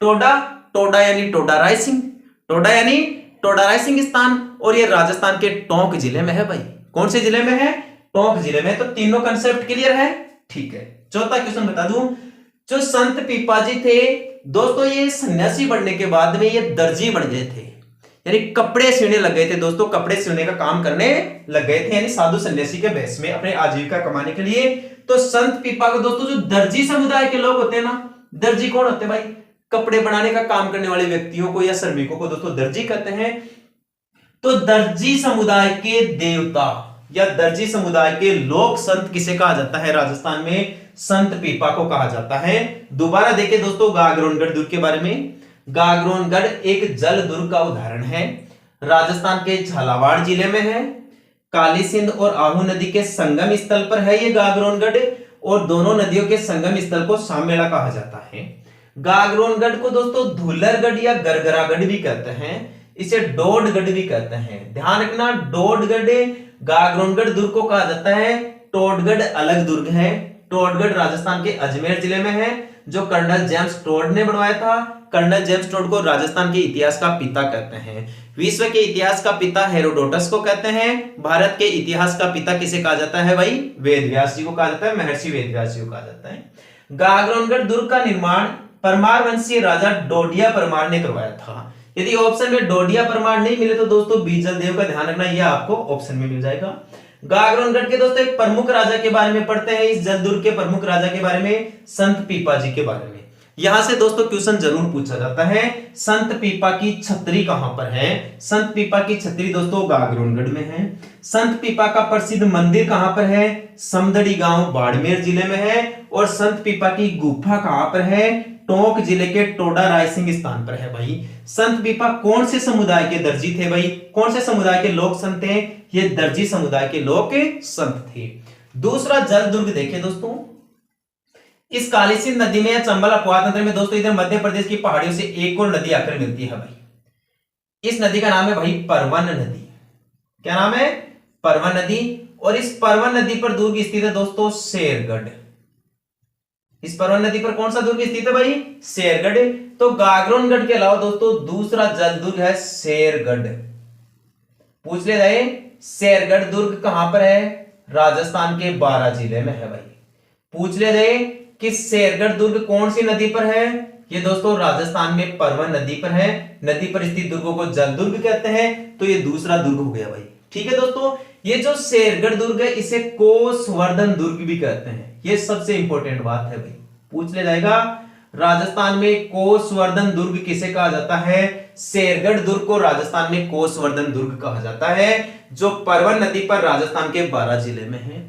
टोडा। टोडा यानी टोडा रायसिंह, टोडा यानी टोडा रायसिंह स्थान, और ये राजस्थान के टोंक जिले में है भाई। कौन से जिले में है? टोंक जिले में। तो तीनों कंसेप्ट क्लियर है, ठीक है। चौथा क्वेश्चन बता दूं, जो संत पीपा जी थे दोस्तों, ये सन्यासी बनने के बाद में ये दर्जी बन गए थे, यानी कपड़े सिलने लग गए थे दोस्तों, कपड़े सिलने का काम करने लग गए थे, यानी साधु सन्यासी के भेष में अपने आजीविका कमाने के लिए। तो संत पीपा को दोस्तों जो दर्जी समुदाय के लोग होते हैं ना, दर्जी कौन होते हैं भाई? कपड़े बनाने का काम करने वाले व्यक्तियों को या श्रमिकों को दोस्तों दर्जी कहते हैं। तो दर्जी समुदाय के देवता या दर्जी समुदाय के लोक संत किसे कहा जाता है राजस्थान में? संत पीपा को कहा जाता है। दोबारा देखें दोस्तों गागरोनगढ़ दुर्ग के बारे में। गागरोनगढ़ एक जल दुर्ग का उदाहरण है, राजस्थान के झालावाड़ जिले में है। काली सिंध और आहू नदी के संगम स्थल पर है ये गागरोनगढ़, और दोनों नदियों के संगम स्थल को सामेला कहा जाता है। गागरोनगढ़ को दोस्तों धुलरगढ़ या गरगरागढ़ भी कहते हैं, इसे डोडगढ़ भी कहते हैं। ध्यान रखना, डोडगढ़ गागरोनगढ़ दुर्ग को कहा जाता है, टोडगढ़ अलग दुर्ग है। टोडगढ़ राजस्थान के अजमेर जिले में है, जो कर्नल जेम्स टोड ने बनवाया था। कर्नल जेम्स टोड को राजस्थान के इतिहास का पिता कहते हैं। विश्व के इतिहास का पिता हेरोडोटस को कहते हैं। भारत के इतिहास का पिता किसे कहा जाता है भाई? वेदव्यास जी को कहा जाता है, महर्षि वेदव्यास जी को कहा जाता है। गागरोनगढ़ दुर्ग का निर्माण परमार वंशीय राजा डोडिया परमार ने करवाया था। यदि ऑप्शन में डोडिया परमार नहीं मिले तो दोस्तों बीजल देव का ध्यान रखना, यह आपको ऑप्शन में मिल जाएगा। गागरोनगढ़ के दोस्तों एक प्रमुख राजा के बारे में पढ़ते हैं, इस जलदुर्ग के प्रमुख राजा के बारे में, संत पीपा जी के बारे में। यहां से दोस्तों क्वेश्चन जरूर पूछा जाता है, संत पीपा की छतरी कहां पर है? संत पीपा की छतरी दोस्तों गागरोनगढ़ में है। संत पीपा का प्रसिद्ध मंदिर कहां पर है? समदड़ी गांव बाड़मेर जिले में है। और संत पीपा की गुफा कहां पर है? टोंक जिले के टोडा रायसिंह स्थान पर है भाई। संत पीपा कौन से समुदाय के दर्जी थे भाई? कौन से समुदाय के लोक संत थे? ये दर्जी समुदाय के लोक संत थे। दूसरा जल दुर्ग देखें दोस्तों, इस काली सिंध नदी में या चंबल अपवाद नदी में दोस्तों इधर मध्य प्रदेश की पहाड़ियों से एक और नदी आकर मिलती है भाई। इस नदी का नाम है भाई परवन नदी। क्या नाम है? परवन नदी। और इस परवन नदी पर दुर्ग स्थित है दोस्तों शेरगढ़। इस परवन नदी पर कौन सा दुर्ग स्थित है भाई? शेरगढ़। तो गागरोनगढ़ के अलावा दोस्तों दूसरा जल दुर्ग है शेरगढ़। पूछ ले जाए, शेरगढ़ दुर्ग कहां पर है? राजस्थान के बारां जिले में है भाई। पूछ ले जाए कि शेरगढ़ दुर्ग कौन सी नदी पर है? ये दोस्तों राजस्थान में परवन नदी पर है। नदी पर स्थित दुर्गों को जल दुर्ग कहते हैं, तो ये दूसरा दुर्ग हो गया भाई। ठीक है दोस्तों, ये जो शेरगढ़ दुर्ग है इसे कोसवर्धन दुर्ग भी कहते हैं। ये सबसे इंपॉर्टेंट बात है भाई, पूछ ले जाएगा। राजस्थान में कोसवर्धन दुर्ग किसे कहा जाता है? शेरगढ़ दुर्ग को राजस्थान में कोसवर्धन दुर्ग कहा जाता है, जो परवन नदी पर राजस्थान के बारां जिले में है।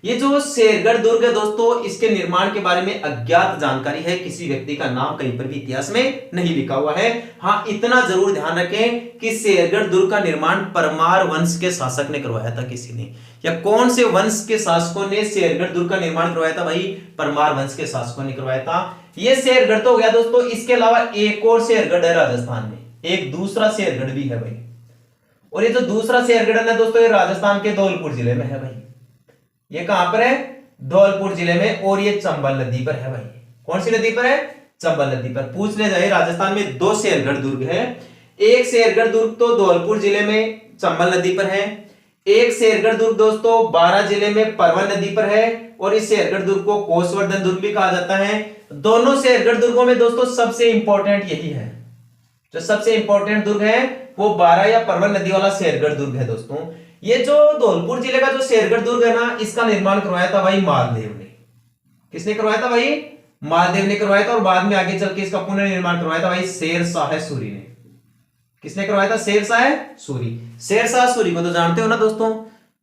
ये जो शेरगढ़ दुर्ग है दोस्तों, इसके निर्माण के बारे में अज्ञात जानकारी है, किसी व्यक्ति का नाम कहीं पर भी इतिहास में नहीं लिखा हुआ है। हाँ, इतना जरूर ध्यान रखें कि शेरगढ़ दुर्ग का निर्माण परमार वंश के शासक ने करवाया था। किसी ने, या कौन से वंश के शासकों ने शेरगढ़ दुर्ग का निर्माण करवाया था भाई? परमार वंश के शासकों ने करवाया था। ये शेरगढ़ तो हो गया दोस्तों, इसके अलावा एक और शेरगढ़ है राजस्थान में, एक दूसरा शेरगढ़ भी है भाई। और ये जो दूसरा शेरगढ़ है दोस्तों, ये राजस्थान के धौलपुर जिले में है भाई। ये कहां पर है? धौलपुर जिले में। और ये चंबल नदी पर है भाई। कौन सी नदी पर है? चंबल नदी पर। पूछ ले जाए, राजस्थान में दो शेरगढ़ दुर्ग है, एक शेरगढ़ दुर्ग तो धौलपुर जिले में चंबल नदी पर है, एक शेरगढ़ दुर्ग दोस्तों बारां जिले में परवन नदी पर है, और इस शेरगढ़ दुर्ग को कोसवर्धन दुर्ग भी कहा जाता है। दोनों शेरगढ़ दुर्गों में दोस्तों सबसे इंपॉर्टेंट यही है, जो सबसे इंपॉर्टेंट दुर्ग है वो बारां या परवन नदी वाला शेरगढ़ दुर्ग है दोस्तों। ये जो धौलपुर जिले का जो शेरगढ़ दुर्ग है ना, इसका निर्माण करवाया था भाई मालदेव ने। किसने करवाया था भाई? मालदेव ने करवाया था, और बाद में आगे चल के इसका पुनर्निर्माण करवाया था भाई शेरशाह सूरी ने। किसने करवाया था? शेरशाह सूरी। शेरशाह सूरी को तो जानते हो ना दोस्तों,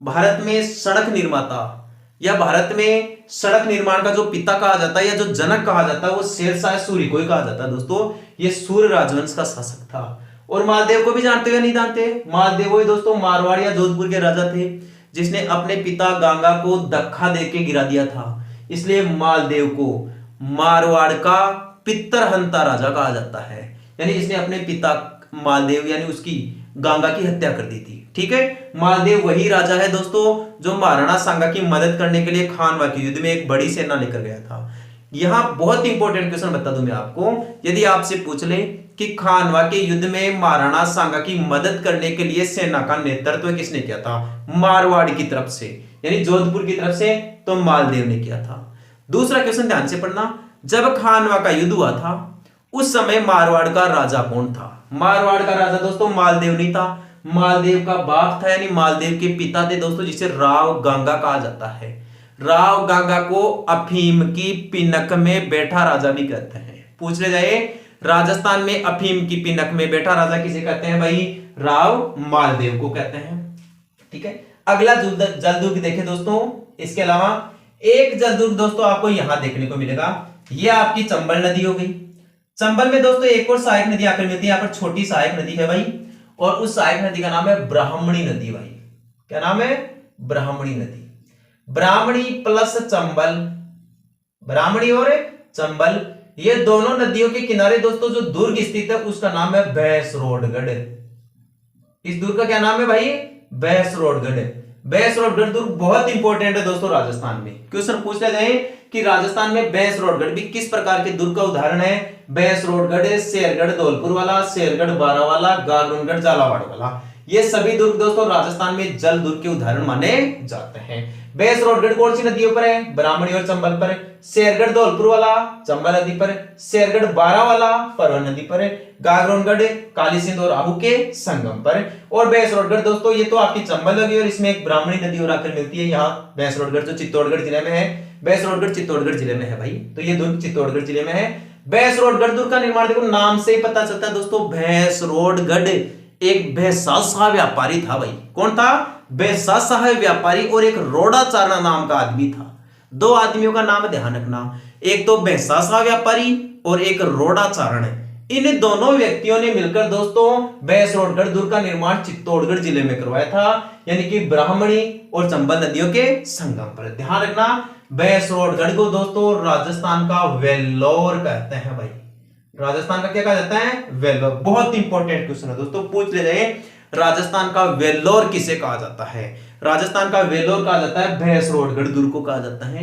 भारत में सड़क निर्माता या भारत में सड़क निर्माण का जो पिता कहा जाता है या जो जनक कहा जाता है वो शेरशाह सूरी को ही कहा जाता है दोस्तों। ये सूर्य राजवंश का शासक था। और मालदेव को भी जानते हो या नहीं जानते? मालदेव वही दोस्तों मारवाड़ या जोधपुर के राजा थे, जिसने अपने पिता गंगा को धक्का देके गिरा दिया था। इसलिए मालदेव को मारवाड़ का पित्तरहंता राजा कहा जाता है। यानी इसने अपने पिता मालदेव यानी उसकी गंगा की हत्या कर दी थी। ठीक है, मालदेव वही राजा है दोस्तों जो महाराणा सांगा की मदद करने के लिए खानवा के युद्ध में एक बड़ी सेना लेकर गया था। यहां बहुत इंपॉर्टेंट क्वेश्चन बता दूं मैं आपको, यदि आपसे पूछ ले कि खानवा के युद्ध में महाराणा सांगा की मदद करने के लिए सेना का नेतृत्व किसने किया था? मारवाड़ की तरफ से, यानी जोधपुर की तरफ से तो मालदेव ने किया था। दूसरा क्वेश्चन ध्यान से पढ़ना, जब खानवा का युद्ध हुआ था उस समय मारवाड़ का राजा कौन था? मारवाड़ का राजा दोस्तों मालदेव नहीं था, मालदेव का बाप था, यानी मालदेव के पिता थे दोस्तों, जिसे राव गंगा कहा जाता है। राव गंगा को अफीम की पिनक में बैठा राजा भी कहते हैं। पूछ ले जाए, राजस्थान में अफीम की पिनक में बैठा राजा किसे कहते हैं भाई? राव मालदेव को कहते हैं। ठीक है, अगला जल दुर्ग देखें दोस्तों। इसके अलावा एक जल दुर्ग दोस्तों आपको यहां देखने को मिलेगा, यह आपकी चंबल नदी हो गई। चंबल में दोस्तों एक और सहायक नदी आकर मिलती है, यहाँ पर छोटी सहायक नदी है भाई, और उस सहायक नदी का नाम है ब्राह्मणी नदी भाई। क्या नाम है? ब्राह्मणी नदी। ब्राह्मणी प्लस चंबल, ब्राह्मणी और चंबल, ये दोनों नदियों के किनारे दोस्तों जो दुर्ग स्थित है उसका नाम है भैंसरोडगढ़। इस दुर्ग का क्या नाम है भाई? भैंसरोडगढ़। भैंसरोडगढ़ दुर्ग बहुत इंपॉर्टेंट है दोस्तों राजस्थान में। क्वेश्चन पूछ लिया जाए कि राजस्थान में भैंसरोडगढ़ भी किस प्रकार के दुर्ग का उदाहरण है? भैंसरोडगढ़, शेरगढ़ धौलपुर वाला, शेरगढ़ बारां वाला, गागरगढ़ झालावाड़ वाला, ये सभी दुर्ग दोस्तों राजस्थान में जल दुर्ग के उदाहरण माने जाते हैं। भैंसरोडगढ़ कौन सी नदियों पर है? ब्राह्मणी और चंबल पर। शेरगढ़ धौलपुर वाला चंबल नदी पर, शेरगढ़ बारां वाला परवन नदी पर, गागरगढ़ काली सिंध और आहू के संगम पर, और भैंसरोडगढ़ दोस्तों ये तो आपकी चंबल होगी और इसमें एक ब्राह्मणी नदी और आकर मिलती है। यहाँ भैंसरोडगढ़ जो चित्तौड़गढ़ जिले में है, भैंसरोडगढ़ चित्तौड़गढ़ जिले में है भाई, तो ये दुर्ग चित्तौड़गढ़ जिले में है। भैंसरोडगढ़ दुर्ग का निर्माण देखो नाम से ही पता चलता है दोस्तों, भैंसरोडगढ़ एक भैंसासा व्यापारी था भाई। कौन था? भैंसासा व्यापारी, और एक रोडाचारण नाम का आदमी था। दो आदमियों का नाम ध्यान रखना, एक तो भैंसासा व्यापारी और एक रोडाचारण। इन दोनों व्यक्तियों ने मिलकर दोस्तों भैंसरोडगढ़ दुर्ग का निर्माण चित्तौड़गढ़ जिले में करवाया था, यानी कि ब्राह्मणी और चंबल नदियों के संगम पर। ध्यान रखना, भैंसरोडगढ़ को दोस्तों राजस्थान का वेल्लोर कहते हैं भाई। राजस्थान का क्या कहा जाता है? वेल्लोर। बहुत इंपॉर्टेंट क्वेश्चन है दोस्तों, पूछ ले जाए राजस्थान का वेल्लोर किसे कहा जाता है? राजस्थान का वेल्लोर कहा जाता है भैंसरोडगढ़ दुर्ग को कहा जाता है।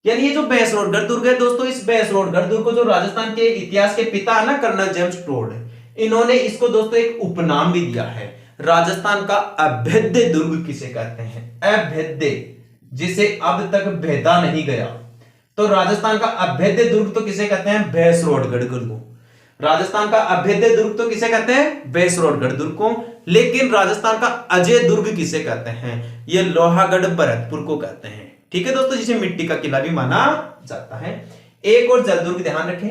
यानी ये जो भैंसरोडगढ़ दुर्ग है दोस्तों, इस भैंसरोडगढ़ दुर्ग को जो राजस्थान के इतिहास के पिता है ना कर्नल जेम्स टोड, इन्होंने इसको दोस्तों एक उपनाम भी दिया है। राजस्थान का अभेद्य दुर्ग किसे कहते हैं? अभेद्य, जिसे अब तक भेदा नहीं गया। तो राजस्थान का अभेद्य दुर्ग तो किसे कहते हैं? भैंसरोडगढ़ दुर्ग को। राजस्थान का अभेद्य दुर्ग तो किसे कहते हैं? भैंसरोडगढ़ दुर्ग को। लेकिन राजस्थान का अजय दुर्ग किसे कहते हैं? ये लोहागढ़ भरतपुर को कहते हैं। ठीक है दोस्तों, जिसे मिट्टी का किला भी माना जाता है। एक और जल दुर्ग ध्यान रखें,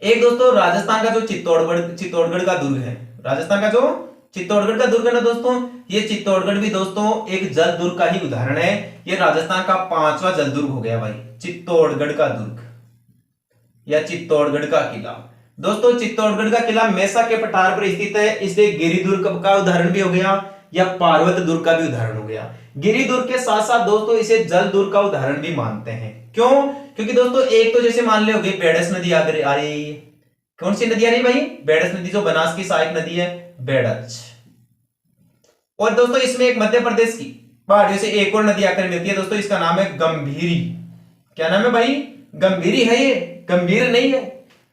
एक दोस्तों राजस्थान का जो चित्तौड़गढ़ का दुर्ग है, राजस्थान का जो चित्तौड़गढ़ का दुर्ग है ना दोस्तों, ये चित्तौड़गढ़ भी दोस्तों एक जल दुर्ग का ही उदाहरण है। ये राजस्थान का 5वां जल दुर्ग हो गया भाई, चित्तौड़गढ़ का दुर्ग या चित्तौड़गढ़ का किला। दोस्तों चित्तौड़गढ़ का किला मेसा के पठार पर स्थित है, इसलिए गिरि दुर्ग का उदाहरण भी हो गया या पार्वत दुर्ग का भी उदाहरण हो गया। गिरि दुर्ग के साथ साथ दोस्तों इसे जल दुर्ग का उदाहरण भी मानते हैं। क्यों? क्योंकि दोस्तों एक तो जैसे मान लो बेडस नदी आ रही है। कौन सी नदी आ रही है भाई? बेडस नदी, जो बनास की सहायक नदी है बेडच। और दोस्तों इसमें एक मध्य प्रदेश की पहाड़ियों से एक और नदी आकर मिलती है दोस्तों, इसका नाम है गंभीरी। क्या नाम है भाई? गंभीरी है, ये गंभीर नहीं है।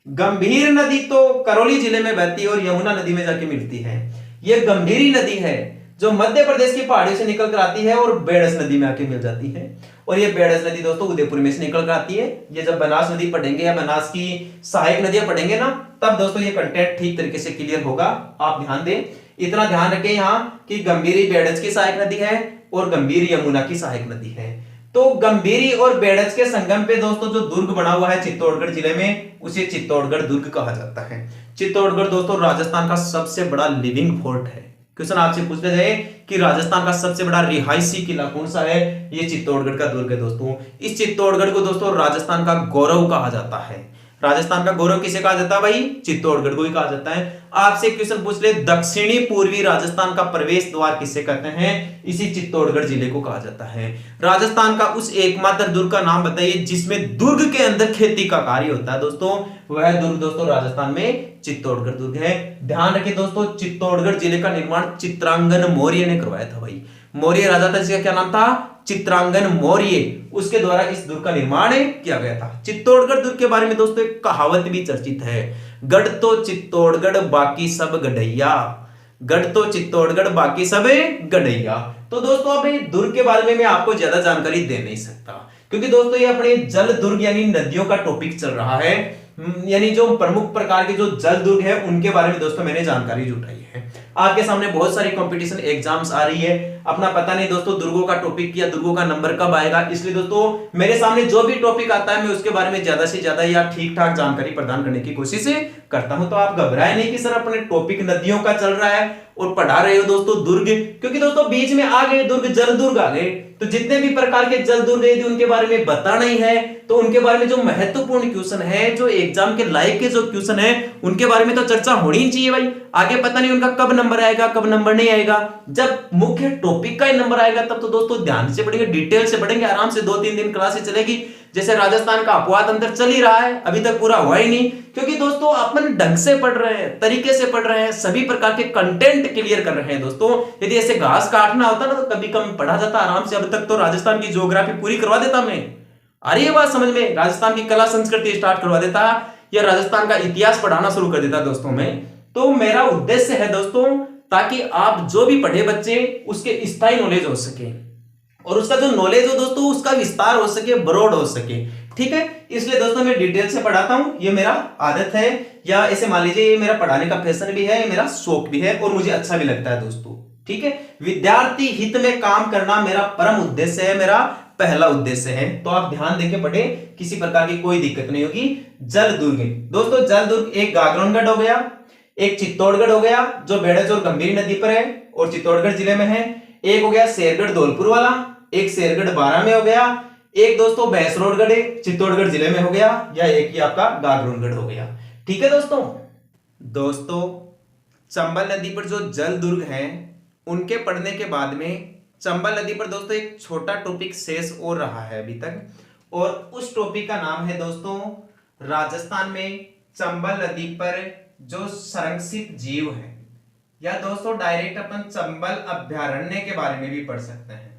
गंभीर नदी तो करौली जिले में बहती है और यमुना नदी में जाके मिलती है। ये गंभीरी नदी है जो मध्य प्रदेश की पहाड़ियों से निकल कर आती है और बेड़स नदी में आके मिल जाती है। और ये बेड़स नदी दोस्तों उदयपुर में से निकल कर आती है। ये जब बनास नदी पढ़ेंगे या बनास की सहायक नदियां पढ़ेंगे ना, तब दोस्तों ये कंटेंट ठीक तरीके से क्लियर होगा। आप ध्यान दें, इतना ध्यान रखें यहाँ कि गंभीरी बेड़स की सहायक नदी है और गंभीर यमुना की सहायक नदी है। तो गंभीरी और बेड़स के संगम पे दोस्तों जो दुर्ग बना हुआ है चित्तौड़गढ़ जिले में, उसे चित्तौड़गढ़ दुर्ग कहा जाता है। चित्तौड़गढ़ दोस्तों राजस्थान का सबसे बड़ा लिविंग फोर्ट है। क्वेश्चन आपसे पूछ ले जाए कि राजस्थान का सबसे बड़ा रिहायशी किला कौन सा है, ये चित्तौड़गढ़ का दुर्ग है दोस्तों। इस चित्तौड़गढ़ को दोस्तों राजस्थान का गौरव कहा जाता है। राजस्थान का गौरव किसे कहा जाता है भाई? चित्तौड़गढ़ को ही कहा जाता है। आपसे क्वेश्चन पूछ ले, दक्षिणी पूर्वी राजस्थान का प्रवेश द्वार किसे कहते हैं? इसी चित्तौड़गढ़ जिले को कहा जाता है। राजस्थान का उस एकमात्र दुर्ग का नाम बताइए जिसमें दुर्ग के अंदर खेती का कार्य होता है दोस्तों। वह दुर्ग दोस्तों राजस्थान में चित्तौड़गढ़ दुर्ग है। ध्यान रखिए दोस्तों, चित्तौड़गढ़ जिले का निर्माण चित्रांगन मौर्य ने करवाया था भाई। मौर्य राजा था जिसका क्या नाम था? चित्रांगन मौर्य। उसके द्वारा इस दुर्ग का निर्माण किया गया था। चित्तौड़गढ़ दुर्ग के बारे में दोस्तों एक कहावत भी चर्चित है, गढ़ तो चित्तौड़गढ़ बाकी सब गढ़ैया। गढ़ तो चित्तौड़गढ़ बाकी सब गढ़ैया। तो दोस्तों अब दुर्ग के बारे में मैं आपको ज्यादा जानकारी दे नहीं सकता, क्योंकि दोस्तों ये अपने जल दुर्ग यानी नदियों का टॉपिक चल रहा है। यानी जो प्रमुख प्रकार के जो जल दुर्ग है उनके बारे में दोस्तों मैंने जानकारी जुटाई है। आपके सामने बहुत सारी कंपटीशन एग्जाम्स आ रही है, अपना पता नहीं दोस्तों दुर्गों का टॉपिक या दुर्गों का नंबर कब आएगा, इसलिए दोस्तों मेरे सामने जो भी टॉपिक आता है मैं उसके बारे में ज्यादा से ज्यादा या ठीक ठाक जानकारी प्रदान करने की कोशिश करता हूं। तो आप घबराए नहीं कि सर अपने टॉपिक नदियों का चल रहा है और पढ़ा रहे हो दोस्तों दुर्ग, क्योंकि दोस्तों बीच में आ गए दुर्ग, जल दुर्ग आ गए, तो जितने भी प्रकार के जल दुर्ग यदि उनके बारे में बताना ही है तो उनके बारे में जो महत्वपूर्ण क्वेश्चन है, जो एग्जाम के लायक के जो क्वेश्चन है, उनके बारे में तो चर्चा होनी चाहिए भाई। आगे पता नहीं उनका कब नंबर आएगा कब नंबर नहीं आएगा, जब मुख्य टॉपिक का ही नंबर आएगा तब तो दोस्तों ध्यान से पढ़ेंगे, डिटेल से पढ़ेंगे, आराम से 2-3 दिन क्लासेस चलेगी। जैसे राजस्थान का अपवाद अंतर चल ही रहा है, अभी तक पूरा हुआ ही नहीं, क्योंकि दोस्तों अपन ढंग से पढ़ रहे हैं, तरीके से पढ़ रहे हैं, सभी प्रकार के कंटेंट क्लियर कर रहे हैं दोस्तों। यदि ऐसे घास काटना होता ना तो कभी कम पढ़ा जाता आराम से। अब तक तो राजस्थान की ज्योग्राफी पूरी करवा देता मैं, अरे ये बात समझ में, राजस्थान की कला संस्कृति स्टार्ट करवा देता या राजस्थान का इतिहास पढ़ाना शुरू कर देता दोस्तों मैं। तो मेरा उद्देश्य है दोस्तों ताकि आप जो भी पढ़े बच्चे उसके स्थायी नॉलेज हो सके और उसका जो नॉलेज हो दोस्तों उसका विस्तार हो सके, ब्रॉड हो सके, ठीक है। इसलिए दोस्तों मैं डिटेल से पढ़ाता हूं, ये मेरा आदत है, या ऐसे मान लीजिए ये मेरा पढ़ाने का पैशन भी है, ये मेरा शौक भी है और मुझे अच्छा भी लगता है दोस्तों, ठीक है। विद्यार्थी हित में काम करना मेरा परम उद्देश्य है, मेरा पहला उद्देश्य है। तो आप ध्यान देके पढ़े, किसी प्रकार की कोई दिक्कत नहीं होगी। जल दुर्ग दोस्तों, जल दुर्ग एक गागरोनगढ़ हो गया, एक चित्तौड़गढ़ हो गया जो बेड़ज और गंभीरी नदी पर है और चित्तौड़गढ़ जिले में है, एक हो गया शेरगढ़ धौलपुर वाला, एक शेरगढ़ बारां में हो गया, एक दोस्तों भैंसरोडगढ़ चित्तौड़गढ़ जिले में हो गया, या एक ही आपका गागरोनगढ़ हो गया, ठीक है दोस्तों चंबल नदी पर जो जल दुर्ग है उनके पढ़ने के बाद में चंबल नदी पर दोस्तों एक छोटा टॉपिक शेष और रहा है अभी तक, और उस टॉपिक का नाम है दोस्तों राजस्थान में चंबल नदी पर जो संरक्षित जीव है, या दोस्तों डायरेक्ट अपन चंबल अभ्यारण्य के बारे में भी पढ़ सकते हैं।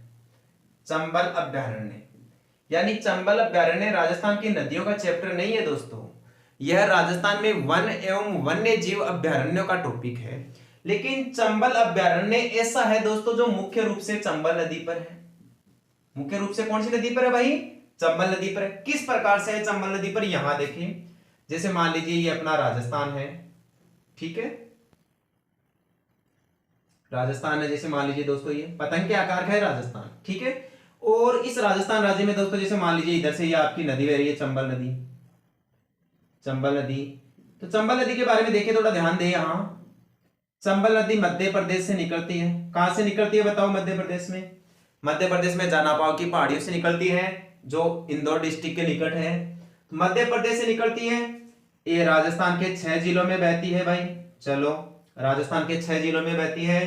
चंबल अभ्यारण्य यानी चंबल अभ्यारण्य राजस्थान की नदियों का चैप्टर नहीं है दोस्तों, यह राजस्थान में वन एवं वन्य जीव अभ्यारण्यों का टॉपिक है। लेकिन चंबल अभ्यारण्य ऐसा है दोस्तों जो मुख्य रूप से चंबल नदी पर है। मुख्य रूप से कौन सी नदी पर है भाई? चंबल नदी पर है। किस प्रकार से है चंबल नदी पर, यहां देखिए, जैसे मान लीजिए ये अपना राजस्थान है, ठीक है, राजस्थान है, जैसे मान लीजिए दोस्तों ये पतंग के आकार का है राजस्थान, ठीक है। और इस राजस्थान राज्य में दोस्तों जैसे मान लीजिए इधर से ये आपकी नदी बह रही है चंबल नदी, चंबल नदी। तो चंबल नदी के बारे में देखिए, थोड़ा ध्यान दें। यहां चंबल नदी मध्य प्रदेश से निकलती है। कहां से निकलती है बताओ? मध्य प्रदेश में। मध्य प्रदेश में जानापाव की पहाड़ियों से निकलती है जो इंदौर डिस्ट्रिक्ट के निकट है। मध्य प्रदेश से निकलती है, ये राजस्थान के 6 जिलों में बहती है भाई, चलो राजस्थान के 6 जिलों में बहती है।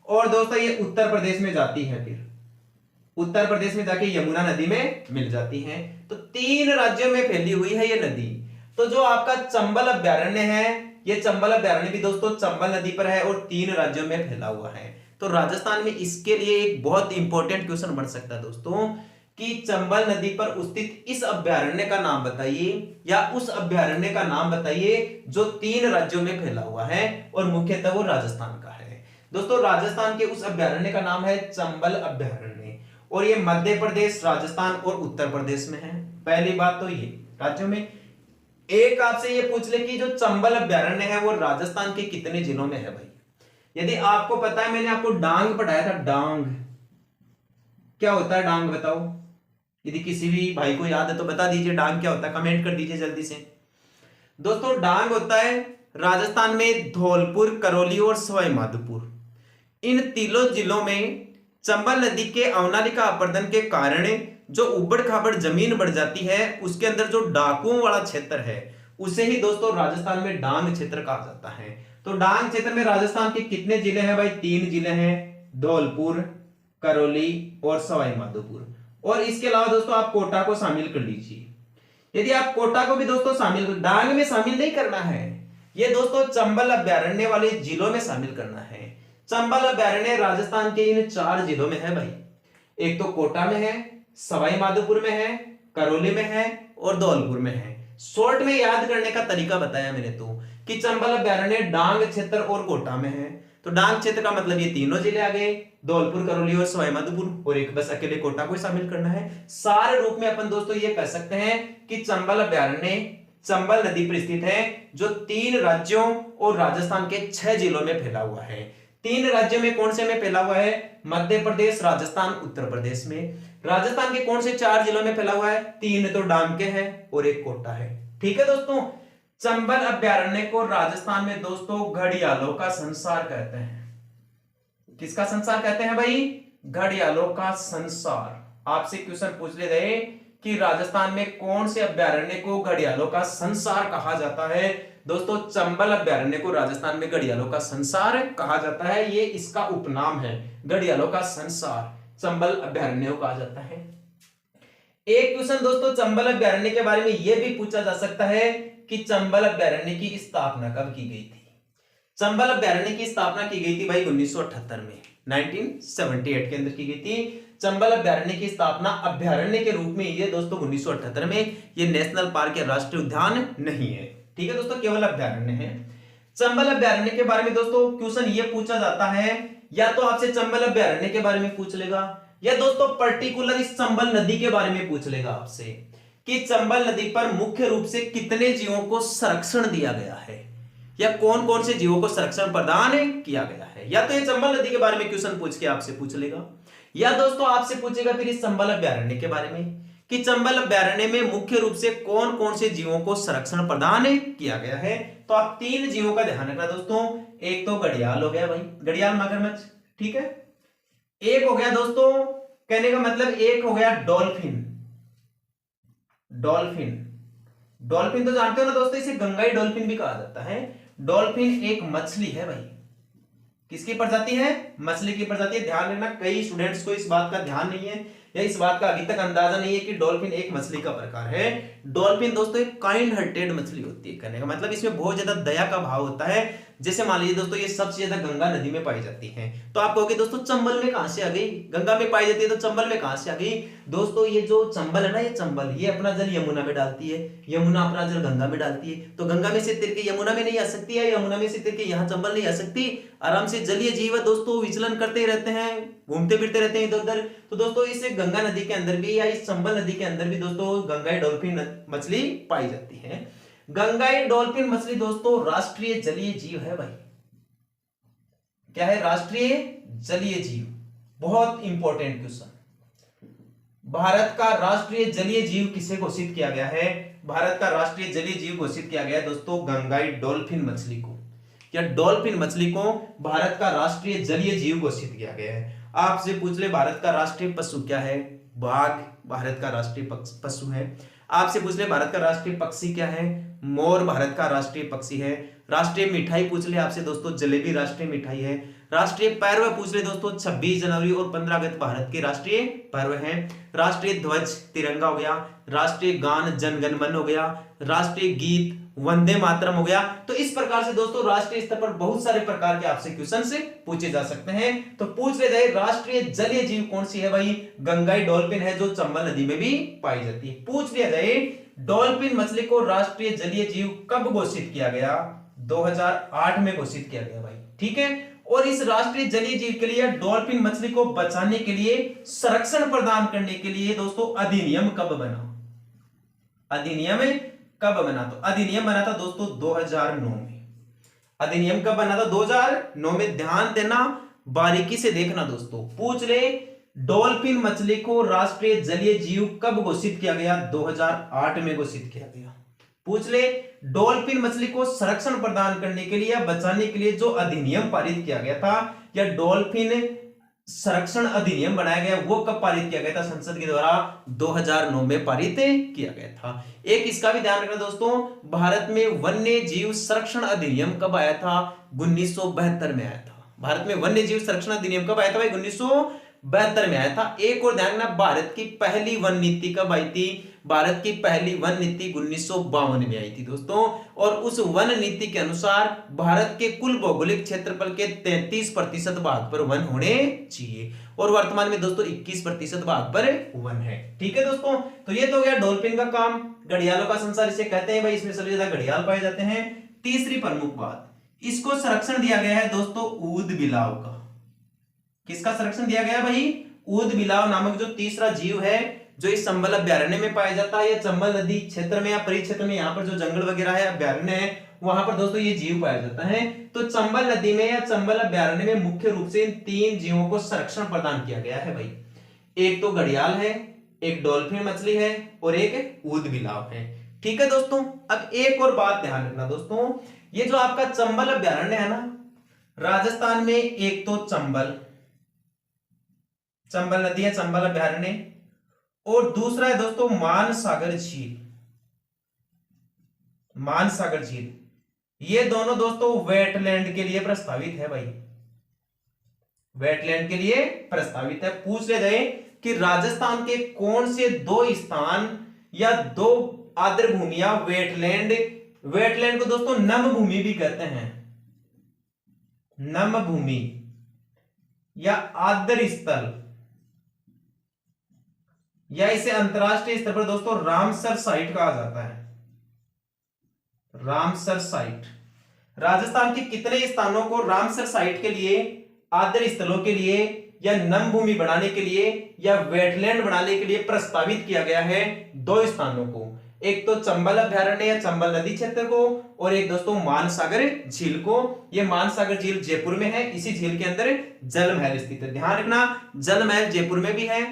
और दोस्तों ये उत्तर प्रदेश में जाती है, फिर उत्तर प्रदेश में जाके यमुना नदी में मिल जाती है। तो 3 राज्यों में फैली हुई है ये नदी। तो जो आपका चंबल अभ्यारण्य है, ये चंबल अभ्यारण्य भी दोस्तों चंबल नदी पर है और 3 राज्यों में फैला हुआ है। तो राजस्थान में इसके लिए एक बहुत इंपॉर्टेंट क्वेश्चन बन सकता है दोस्तों कि चंबल नदी पर स्थित इस अभ्यारण्य का नाम बताइए या उस अभ्यारण्य का नाम बताइए जो 3 राज्यों में फैला हुआ है और मुख्यतः वो राजस्थान का है। दोस्तों राजस्थान के उस अभ्यारण्य का नाम है चंबल अभ्यारण्य और ये मध्य प्रदेश, राजस्थान और उत्तर प्रदेश में है। पहली बात तो ये राज्यों में। एक आपसे ये पूछ ले कि जो चंबल अभ्यारण्य है वो राजस्थान के कितने जिलों में है भाई। यदि आपको पता है, मैंने आपको डांग पढ़ाया था, डांग क्या होता है, डांग बताओ। यदि किसी भी भाई को याद है तो बता दीजिए डांग क्या होता है, कमेंट कर दीजिए जल्दी से। दोस्तों डांग होता है राजस्थान में धौलपुर, करौली और सवाई माधोपुर, इन तीनों जिलों में चंबल नदी के अवनालिका अपरदन के कारण जो उबड़ खाबड़ जमीन बढ़ जाती है उसके अंदर जो डाकुओं वाला क्षेत्र है उसे ही दोस्तों राजस्थान में डांग क्षेत्र कहा जाता है। तो डांग क्षेत्र में राजस्थान के कितने जिले हैं भाई, 3 जिले हैं, धौलपुर, करौली और सवाई माधोपुर। और इसके अलावा दोस्तों आप कोटा को शामिल कर लीजिए। यदि आप कोटा को भी दोस्तों शामिल, डांग में शामिल नहीं करना है, ये दोस्तों चंबल अभ्यारण्य वाले जिलों में शामिल करना है। चंबल अभ्यारण्य राजस्थान के इन 4 जिलों में है भाई। एक तो कोटा में है, सवाई माधोपुर में है, करौली में है और धौलपुर में है। शॉर्ट में याद करने का तरीका बताया मैंने तो कि चंबल अभ्यारण्य डांग क्षेत्र और कोटा में है। तो डांग क्षेत्र का मतलब ये तीनों जिले आ गए, धौलपुर, करौली और सवाई माधोपुर, और एक बस अकेले कोटा को शामिल करना है। सारे रूप में अपन दोस्तों ये कह सकते हैं कि चंबल अभ्यारण्य चंबल नदी पर स्थित है जो 3 राज्यों और राजस्थान के 6 जिलों में फैला हुआ है। 3 राज्यों में कौन से में फैला हुआ है, मध्य प्रदेश, राजस्थान, उत्तर प्रदेश में। राजस्थान के कौन से 4 जिलों में फैला हुआ है, 3 तो डांग के हैं और एक कोटा है। ठीक है दोस्तों, चंबल अभ्यारण्य को राजस्थान में दोस्तों घड़ियालों का संसार कहते हैं। किसका संसार कहते हैं भाई, घड़ियालों का संसार। आपसे क्वेश्चन पूछ ले गए कि राजस्थान में कौन से अभ्यारण्य को घड़ियालों का संसार कहा जाता है। दोस्तों चंबल अभ्यारण्य को राजस्थान में घड़ियालों का संसार कहा जाता है, ये इसका उपनाम है, घड़ियालों का संसार चंबल अभ्यारण्य को कहा जाता है। एक क्वेश्चन दोस्तों चंबल अभ्यारण्य के बारे में यह भी पूछा जा सकता है कि चंबल अभ्यारण्य की स्थापना कब की गई थी। चंबल अभ्यारण्य की स्थापना की गई थी भाई 1978 में, 1978 के अंदर की गई थी। चंबल अभ्यारण्य की स्थापना अभ्यारण्य के रूप में ये दोस्तों 1978 में, ये नेशनल पार्क या राष्ट्रीय उद्यान नहीं है। ठीक है दोस्तों, केवल अभ्यारण्य है। चंबल अभ्यारण्य के बारे में दोस्तों क्वेश्चन ये पूछा जाता है, या तो आपसे चंबल अभ्यारण्य के बारे में पूछ लेगा या दोस्तों पर्टिकुलर इस चंबल नदी के बारे में पूछ लेगा आपसे कि चंबल नदी पर मुख्य रूप से कितने जीवों को संरक्षण दिया गया है या कौन कौन से जीवों को संरक्षण प्रदान किया गया है। या तो ये चंबल नदी के बारे में क्वेश्चन पूछ के आपसे पूछ लेगा, या दोस्तों आपसे पूछेगा फिर इस चंबल अभ्यारण्य के बारे में कि चंबल अभ्यारण्य में मुख्य रूप से कौन कौन से जीवों को संरक्षण प्रदान किया गया है। तो आप 3 जीवों का ध्यान रखना दोस्तों, एक तो घड़ियाल हो गया भाई, घड़ियाल मगरमच्छ, ठीक है। एक हो गया दोस्तों, कहने का मतलब एक हो गया डॉल्फिन। डॉल्फिन, डॉल्फिन तो जानते हो ना दोस्तों, इसे गंगाई डॉल्फिन भी कहा जाता है। डॉल्फिन एक मछली है भाई, किसकी प्रजाति है, मछली की प्रजाति है। ध्यान रखना, कई स्टूडेंट्स को इस बात का ध्यान नहीं है या इस बात का अभी तक अंदाजा नहीं है कि डॉल्फिन एक मछली का प्रकार है। डॉल्फिन दोस्तों एक काइंड हार्टेड मछली होती है, कहने का मतलब इसमें बहुत ज्यादा दया का भाव होता है। जैसे मान लीजिए दोस्तों ये सबसे ज्यादा गंगा नदी में पाई जाती है, तो आप कहोगे दोस्तों चंबल में कहां से आ गई, गंगा में पाई जाती है तो चंबल में कहां से आ गई। दोस्तों ये जो चंबल है ना, ये चंबल ये अपना जल यमुना में डालती है, यमुना अपना जल गंगा में डालती है, तो गंगा में से तिर के यमुना में नहीं आ सकती है, यमुना में से तिर के यहाँ चंबल नहीं आ सकती। आराम से जलीय जीव दोस्तों विचलन करते रहते हैं, घूमते फिरते रहते हैं इधर उधर। तो दोस्तों इस गंगा नदी के अंदर भी या इस चंबल नदी के अंदर भी दोस्तों गंगाई डॉल्फिन मछली पाई जाती है। गंगाई डॉल्फिन मछली दोस्तों राष्ट्रीय जलीय जीव है भाई। क्या है, राष्ट्रीय जलीय जीव। बहुत इंपॉर्टेंट क्वेश्चन, भारत का राष्ट्रीय जलीय जीव किसे घोषित किया गया है। भारत का राष्ट्रीय जलीय जीव घोषित किया गया है दोस्तों गंगाई डॉल्फिन मछली को, या डॉल्फिन मछली को भारत का राष्ट्रीय जलीय जीव घोषित किया गया है। आपसे पूछ ले भारत का राष्ट्रीय पशु क्या है, बाघ भारत का राष्ट्रीय पशु है। आपसे पूछ ले भारत का राष्ट्रीय पक्षी क्या है, मोर भारत का राष्ट्रीय पक्षी है। राष्ट्रीय मिठाई पूछ ले आपसे दोस्तों, जलेबी राष्ट्रीय मिठाई है। राष्ट्रीय पर्व पूछ ले दोस्तों, 26 जनवरी और 15 अगस्त भारत के राष्ट्रीय पर्व हैं। राष्ट्रीय ध्वज तिरंगा हो गया, राष्ट्रीय गान जन गण मन हो गया, राष्ट्रीय गीत वंदे मातरम हो गया। तो इस प्रकार से दोस्तों राष्ट्रीय स्तर पर बहुत सारे प्रकार के आपसे क्वेश्चन से पूछे जा सकते हैं। तो पूछ ले जाए राष्ट्रीय जलीय जीव कौन सी है भाई, गंगाई डॉल्फिन है जो चंबल नदी में भी पाई जाती है। पूछ लिया जाए डॉल्फिन मछली को राष्ट्रीय जलीय जीव कब घोषित किया गया, 2008 में घोषित किया गया भाई, ठीक है। और इस राष्ट्रीय जलीय जीव के लिए डॉल्फिन मछली को बचाने के लिए, संरक्षण प्रदान करने के लिए दोस्तों अधिनियम कब बना, अधिनियम कब बना, तो अधिनियम बना था दोस्तों 2009 में। अधिनियम कब बना था, 2009 में। ध्यान देना, बारीकी से देखना दोस्तों। पूछ ले डॉल्फिन मछली को राष्ट्रीय जलीय जीव कब घोषित किया गया, 2008 में घोषित किया गया। पूछ ले डॉल्फिन मछली को संरक्षण प्रदान करने के लिए या बचाने के लिए जो अधिनियम पारित किया गया था, या डॉल्फिन संरक्षण अधिनियम बनाया गया, वो कब पारित किया गया था संसद के द्वारा, 2009 में पारित किया गया था। एक इसका भी ध्यान रखना दोस्तों, भारत में वन्य जीव संरक्षण अधिनियम कब आया था, 1972 में आया था। भारत में वन्य जीव संरक्षण अधिनियम कब आया था भाई, 1972 में आया था। एक और ध्यान रखना, भारत की पहली वन नीति कब आई थी, भारत की पहली वन नीति 1952 में आई थी दोस्तों। और उस वन नीति के अनुसार भारत के कुल भौगोलिक क्षेत्रफल के 33% भाग पर वन होने चाहिए, और वर्तमान में दोस्तों 21% भाग पर वन है, ठीक है दोस्तों। तो ये तो हो गया डॉल्फिन का काम, घड़ियालों का संसार इसे कहते हैं भाई, इसमें सबसे ज्यादा घड़ियाल पाए जाते हैं। तीसरी प्रमुख बात, इसको संरक्षण दिया गया है दोस्तों ऊद बिलाव का। किसका संरक्षण दिया गया भाई, ऊद बिलाव नामक जो तीसरा जीव है, जो इस चंबल अभ्यारण्य में पाया जाता है, या चंबल नदी क्षेत्र में या परिक्षेत्र में, यहाँ पर जो जंगल वगैरह है, अभ्यारण्य है, वहां पर दोस्तों ये जीव पाया जाता है। तो चंबल नदी में या चंबल अभ्यारण्य में मुख्य रूप से इन 3 जीवों को संरक्षण प्रदान किया गया है भाई। एक तो घड़ियाल है, एक डॉल्फिन मछली है, और एक ऊद बिलाव है, ठीक है दोस्तों। अब एक और बात ध्यान रखना दोस्तों, ये जो आपका चंबल अभ्यारण्य है ना राजस्थान में, एक तो चंबल नदी है, चंबल अभ्यारण्य, और दूसरा है दोस्तों मानसागर झील। मानसागर झील, ये दोनों दोस्तों वेटलैंड के लिए प्रस्तावित है भाई, वेटलैंड के लिए प्रस्तावित है। पूछ ले जाए कि राजस्थान के कौन से 2 स्थान या 2 आर्द्र भूमियां वेटलैंड, वेटलैंड को दोस्तों नम भूमि भी कहते हैं, नम भूमि या आर्द्र स्थल, या इसे अंतरराष्ट्रीय स्तर पर दोस्तों रामसर साइट कहा जाता है, रामसर साइट। राजस्थान के कितने स्थानों को रामसर साइट के लिए, आर्द्र स्थलों के लिए, या नम भूमि बनाने के लिए, या वेटलैंड बनाने के लिए प्रस्तावित किया गया है, 2 स्थानों को। एक तो चंबल अभ्यारण्य या चंबल नदी क्षेत्र को, और एक दोस्तों मानसागर झील को। ये मानसागर झील जयपुर में है, इसी झील के अंदर जल महल स्थित है। ध्यान रखना, जल महल जयपुर में भी है,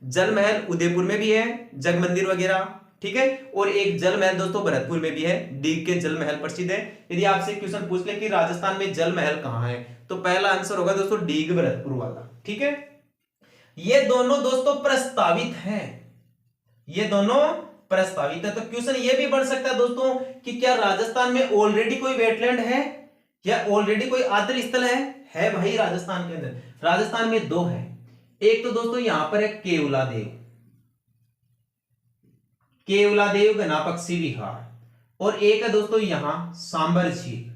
जल महल उदयपुर में भी है, जग मंदिर वगैरह, ठीक है। और एक जल महल दोस्तों भरतपुर में भी है, डीग के जल महल प्रसिद्ध है। यदि आपसे क्वेश्चन पूछ ले कि राजस्थान में जल महल कहां है, तो पहला आंसर होगा दोस्तों डीग भरतपुर वाला, ठीक है। ये दोनों दोस्तों प्रस्तावित हैं, ये दोनों प्रस्तावित है। तो क्वेश्चन ये भी बन सकता है दोस्तों कि क्या राजस्थान में ऑलरेडी कोई वेटलैंड है, या ऑलरेडी कोई आर्द्र स्थल है भाई राजस्थान के अंदर। राजस्थान में 2 है, एक तो दोस्तों यहां पर है केवला देव गनापक्षी विहार, और एक है दोस्तों यहां सांबर झील।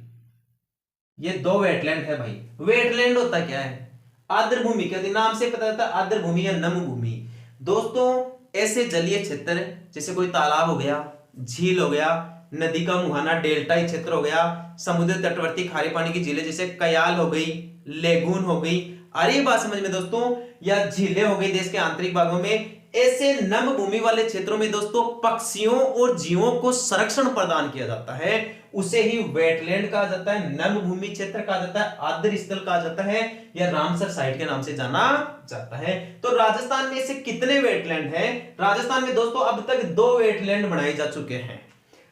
ये 2 वेटलैंड है भाई। वेटलैंड होता क्या है, आर्द्र भूमि के नाम से पता चलता है, आर्द्र भूमि या नम भूमि। दोस्तों ऐसे जलीय क्षेत्र जैसे कोई तालाब हो गया, झील हो गया, नदी का मुहाना डेल्टाई क्षेत्र हो गया, समुद्र तटवर्ती खारे पानी की झीलें जैसे कयाल हो गई, लेगून हो गई, आ रही बात समझ में दोस्तों, या झीलें हो गई देश के आंतरिक भागों में। ऐसे नम भूमि वाले क्षेत्रों में दोस्तों पक्षियों और जीवों को संरक्षण प्रदान किया जाता है, उसे ही वेटलैंड कहा जाता है, नम भूमि क्षेत्र कहा जाता है, आर्द्र स्थल कहा जाता है, या रामसर साइट के नाम से जाना जाता है। तो राजस्थान में ऐसे कितने वेटलैंड हैं? राजस्थान में दोस्तों अब तक 2 वेटलैंड बनाए जा चुके हैं।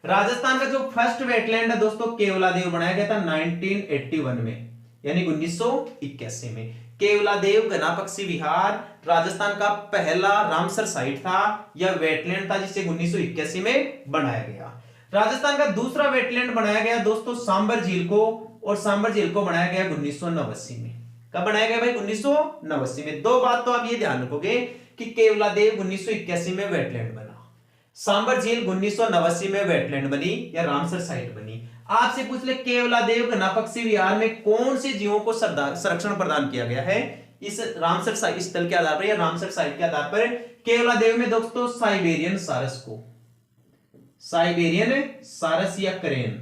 राजस्थान का जो फर्स्ट वेटलैंड है दोस्तों केवलादेव बनाया गया था 1981 में, यानी 1981 में। केवलादेव गनापक्षी विहार राजस्थान का पहला रामसर साइट था या वेटलैंड था, जिसे 1981 में बनाया गया। राजस्थान का दूसरा वेटलैंड बनाया गया दोस्तों सांबर झील को, और सांबर झील को बनाया गया 1989 में। कब बनाया गया भाई? 1989 में। 2 बात तो आप ये ध्यान रखोगे कि केवलादेव 1981 में वेटलैंड बना, सांबर झील 1989 में वेटलैंड बनी या रामसर साइट बनी। आपसे पूछ ले केवलादेव घनापक्षी विहार में कौन से जीवों को संरक्षण प्रदान किया गया है इस रामसर स्थल के आधार पर या रामसर साइट के आधार पर? केवलादेव में दोस्तों साइबेरियन सारस को, साइबेरियन सारस या करेन,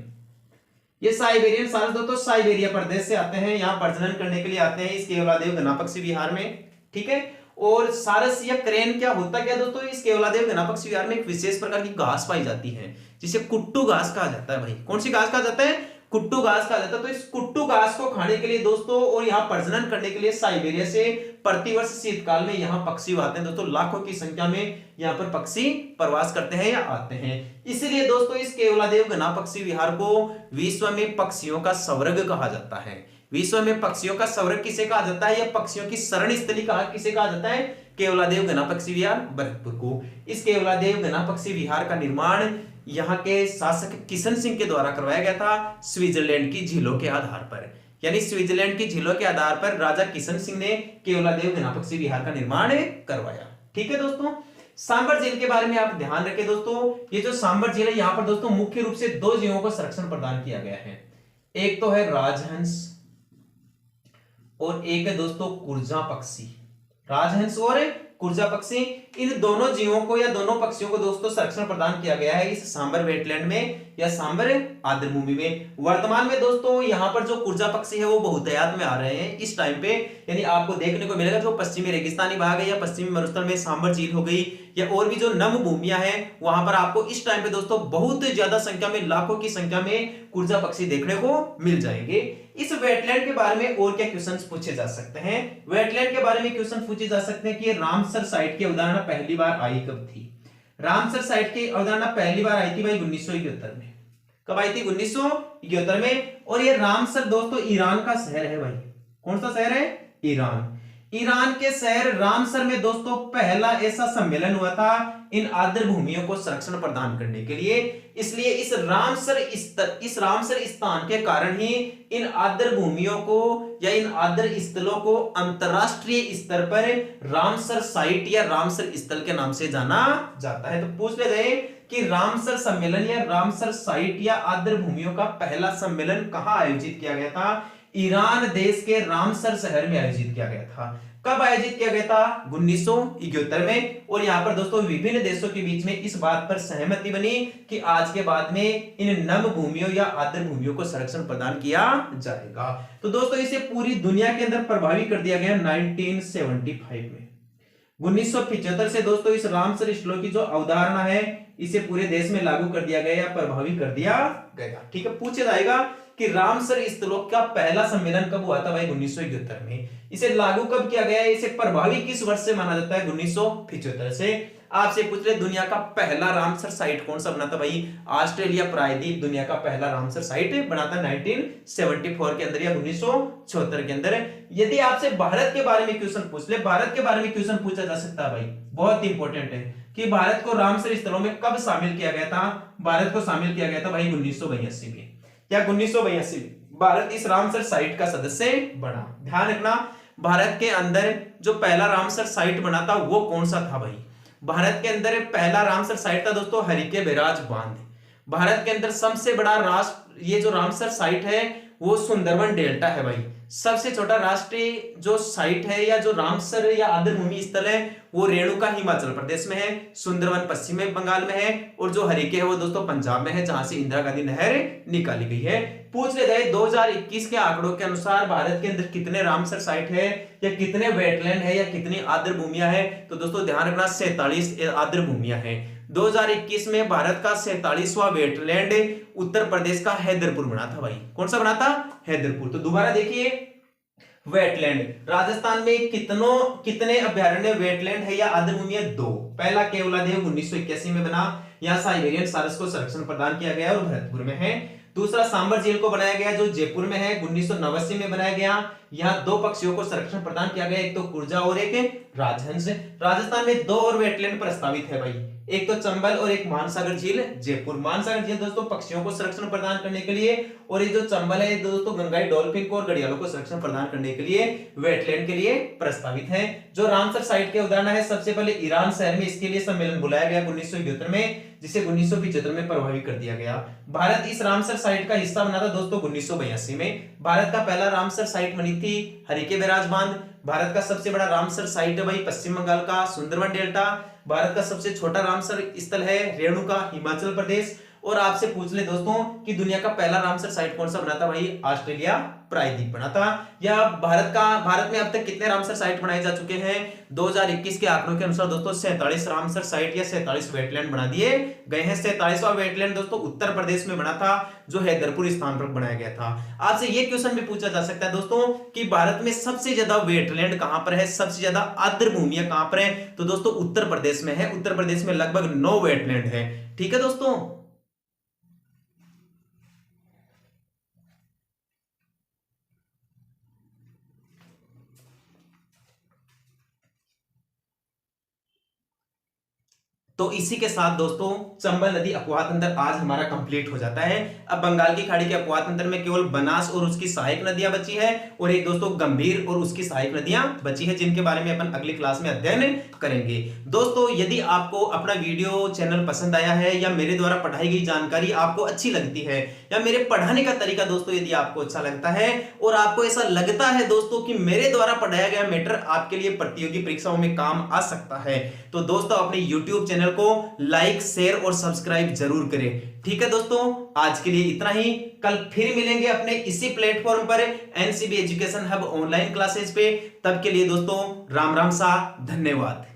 ये साइबेरियन सारस दोस्तों साइबेरिया प्रदेश से आते हैं, यहां प्रजनन करने के लिए आते हैं इस केवलादेव घनापक्षी विहार में, ठीक है। और सारस या करेन क्या होता क्या दोस्तों, इस केवलादेव घनापक्षी विहार में एक विशेष प्रकार की घास पाई जाती है जिसे कुट्टू घास कहा जाता है। भाई कौन सी घास कहा जाता है? कुट्टू घास कहा जाता है। तो इस कुट्टू घास को खाने के लिए दोस्तों और यहाँ प्रजनन करने के लिए साइबेरिया से प्रतिवर्ष शीतकाल में यहाँ पक्षी आते हैं दोस्तों, लाखों की संख्या में यहाँ पर पक्षी प्रवास करते हैं या आते हैं। इसलिए दोस्तों इस केवलादेव घनापक्षी विहार को विश्व में पक्षियों का स्वर्ग कहा जाता है। विश्व में पक्षियों का स्वर्ग किसे कहा जाता है या पक्षियों की शरण स्थली किसे कहा जाता है? केवलादेव घनापक्षी विहार भरतपुर को। इस केवलादेव घनापक्षी विहार का निर्माण यहाँ के शासक किशन सिंह के द्वारा करवाया गया था स्विट्जरलैंड की झीलों के आधार पर, यानी स्विट्जरलैंड की झीलों के आधार पर राजा किशन सिंह ने केवलादेव घनापक्षी विहार का निर्माण करवाया। ठीक है दोस्तों, सांबर झील के बारे में आप ध्यान रखें दोस्तों, ये जो सांबर झील है यहाँ पर दोस्तों मुख्य रूप से दो जीवों को संरक्षण प्रदान किया गया है, एक तो है राजहंस और एक है दोस्तों कुर्जा पक्षी। राजहंस और कुर्जा पक्षी, इन दोनों जीवों को या दोनों पक्षियों को दोस्तों संरक्षण प्रदान किया गया है इस सांबर वेटलैंड में या सांबर आर्द्रभूमि में। वर्तमान में दोस्तों यहाँ पर जो कुर्जा पक्षी है वो बहुतायत में आ रहे हैं इस टाइम पे, यानी आपको देखने को मिलेगा जो पश्चिमी रेगिस्तानी भाग है या पश्चिमी मरुस्थल में सांबर झील हो गई या और भी जो नम भूमियां हैं वहां पर आपको इस टाइम पे दोस्तों बहुत ज्यादा संख्या में, लाखों की संख्या में कुर्जा पक्षी देखने को मिल जाएंगे। इस वेटलैंड के बारे में और क्या क्वेश्चंस पूछे जा सकते हैं? वेटलैंड के बारे में क्वेश्चन पूछे जा सकते हैं कि रामसर साइट की अवधारणा पहली बार आई कब थी? रामसर साइट की अवधारणा पहली बार आई थी भाई 1971 में। कब आई थी? 1971 में। और ये रामसर दोस्तों ईरान का शहर है भाई। कौन सा शहर है? ईरान। ईरान के शहर रामसर में दोस्तों पहला ऐसा सम्मेलन हुआ था इन आर्द्र भूमियों को संरक्षण प्रदान करने के लिए। इसलिए इस रामसर स्थान के कारण ही इन आर्द्र भूमियों को या इन आर्द्र स्थलों को अंतरराष्ट्रीय स्तर पर रामसर साइट या रामसर स्थल के नाम से जाना जाता है। तो पूछ ले जाए कि रामसर सम्मेलन या रामसर साइट या आर्द्र भूमियों का पहला सम्मेलन कहां आयोजित किया गया था? ईरान देश के रामसर शहर में आयोजित किया गया था। कब आयोजित किया गया था? 1971 में। और यहां पर दोस्तों विभिन्न देशों के बीच में इस बात पर सहमति बनी कि आज के बाद में इन नम भूमियों या आर्द्र भूमियों को संरक्षण प्रदान किया जाएगा। तो दोस्तों इसे पूरी दुनिया के अंदर प्रभावी कर दिया गया 1975 में। 1975 से दोस्तों इस रामसर स्थलों की जो अवधारणा है इसे पूरे देश में लागू कर दिया गया या प्रभावी कर दिया गया। ठीक है, पूछा जाएगा कि रामसर स्थलों का पहला सम्मेलन कब हुआ था भाई? 1971 में। इसे लागू कब किया गया है, इसे प्रभावी किस वर्ष से माना जाता है? 1975 से। आपसे पूछ ले दुनिया का पहला रामसर साइट कौन सा बना था भाई? ऑस्ट्रेलिया प्रायद्वीप दुनिया का पहला रामसर साइट बना था 1974 के अंदर या 1974 के अंदर। यदि आपसे भारत के बारे में क्वेश्चन पूछ ले, भारत के बारे में क्वेश्चन पूछा जा सकता है भाई, बहुत इंपॉर्टेंट है कि भारत को रामसर स्थलों में कब शामिल किया गया था? भारत को शामिल किया गया था भाई 1982 में या 1982 भारत इस रामसर साइट का सदस्य बना। ध्यान रखना, भारत के अंदर जो पहला रामसर साइट बना था वो कौन सा था भाई? भारत के अंदर पहला रामसर साइट था दोस्तों हरिके बैराज बांध। भारत के अंदर सबसे बड़ा राष्ट्र ये जो रामसर साइट है वो सुंदरवन डेल्टा है भाई। सबसे छोटा राष्ट्रीय जो साइट है या जो रामसर या आर्द्र भूमि स्थल है वो रेणुका हिमाचल प्रदेश में है, सुंदरवन पश्चिम बंगाल में है और जो हरिके है वो दोस्तों पंजाब में है जहां से इंदिरा गांधी नहर निकाली गई है। पूछ ले जाए 2021 के आंकड़ों के अनुसार भारत के अंदर कितने रामसर साइट है या कितने वेटलैंड है या कितनी आर्द्र भूमियां है? तो दोस्तों ध्यान रखना 47 आर्द्र भूमियां हैं। 2021 में भारत का 47वां वेटलैंड उत्तर प्रदेश का हैदरपुर बना था भाई। कौन सा बना था? हैदरपुर। तो दोबारा देखिए, वेटलैंड राजस्थान में कितने अभ्यारण्य वेटलैंड है या आर्द्र भूमि है? 2। पहला केवलादेव 1981 में बना, यहाँ साइबेरियन सारस को संरक्षण प्रदान किया गया और भरतपुर में है। दूसरा सांबर झील को बनाया गया जो जयपुर में है, 1989 में बनाया गया। यहाँ 2 पक्षियों को संरक्षण प्रदान किया गया, एक तो कुर्जा और एक राजहंस। राजस्थान में 2 और वेटलैंड प्रस्तावित है भाई, एक तो चंबल और एक मानसागर झील जयपुर। मानसागर झील दोस्तों पक्षियों को संरक्षण प्रदान करने के लिए, और ये जो चंबल है दोस्तों गंगाई डॉल्फिन को और घड़ियालों को संरक्षण प्रदान करने के लिए वेटलैंड के लिए प्रस्तावित है। जो रामसर साइट के उदाहरण है, सबसे पहले ईरान शहर में इसके लिए सम्मेलन बुलाया गया 1972 में, जिसे 1975 में प्रभावी कर दिया गया। भारत इस रामसर साइट का हिस्सा बना था दोस्तों 1982 में। भारत का पहला रामसर साइट बनी थी हरिके बैराज बांध। भारत का सबसे बड़ा रामसर साइट है भाई पश्चिम बंगाल का सुंदरवन डेल्टा। भारत का सबसे छोटा रामसर स्थल है रेणुका हिमाचल प्रदेश। और आपसे पूछ ले दोस्तों कि दुनिया का पहला रामसर साइट कौन सा बना था भाई, ऑस्ट्रेलिया प्रायद्वीप बना था। या भारत में अब तक कितने रामसर साइट बनाए जा चुके हैं, 2021 के आंकड़ों के अनुसार दोस्तों 47 रामसर साइट या 47 वेटलैंड बना दिए गए हैं। 47वां वेटलैंड दोस्तों उत्तर प्रदेश में बना था, जो हैदरपुर स्थान पर बनाया गया था। आपसे यह क्वेश्चन भी पूछा जा सकता है दोस्तों कि भारत में सबसे ज्यादा वेटलैंड कहां पर है, सबसे ज्यादा आर्द्र भूमियां कहां पर है, तो दोस्तों उत्तर प्रदेश में है। उत्तर प्रदेश में लगभग 9 वेटलैंड है। ठीक है दोस्तों। तो इसी के साथ दोस्तों चंबल नदी अपवाह तंत्र आज हमारा कंप्लीट हो जाता है। अब बंगाल की खाड़ी के अपवाह तंत्र में केवल बनास और उसकी सहायक नदियां बची है, और एक दोस्तों गंभीर और उसकी सहायक नदियां बची है, जिनके बारे में अपन अगली क्लास में अध्ययन करेंगे। दोस्तों यदि आपको अपना वीडियो चैनल पसंद आया है, या मेरे द्वारा पढ़ाई गई जानकारी आपको अच्छी लगती है, या मेरे पढ़ाने का तरीका दोस्तों यदि आपको अच्छा लगता है, और आपको ऐसा लगता है दोस्तों कि मेरे द्वारा पढ़ाया गया मैटर आपके लिए प्रतियोगी परीक्षाओं में काम आ सकता है, तो दोस्तों अपने YouTube चैनल को लाइक शेयर और सब्सक्राइब जरूर करें। ठीक है दोस्तों, आज के लिए इतना ही। कल फिर मिलेंगे अपने इसी प्लेटफॉर्म पर NCB education hub online classes पे। तब के लिए दोस्तों राम राम सा, धन्यवाद।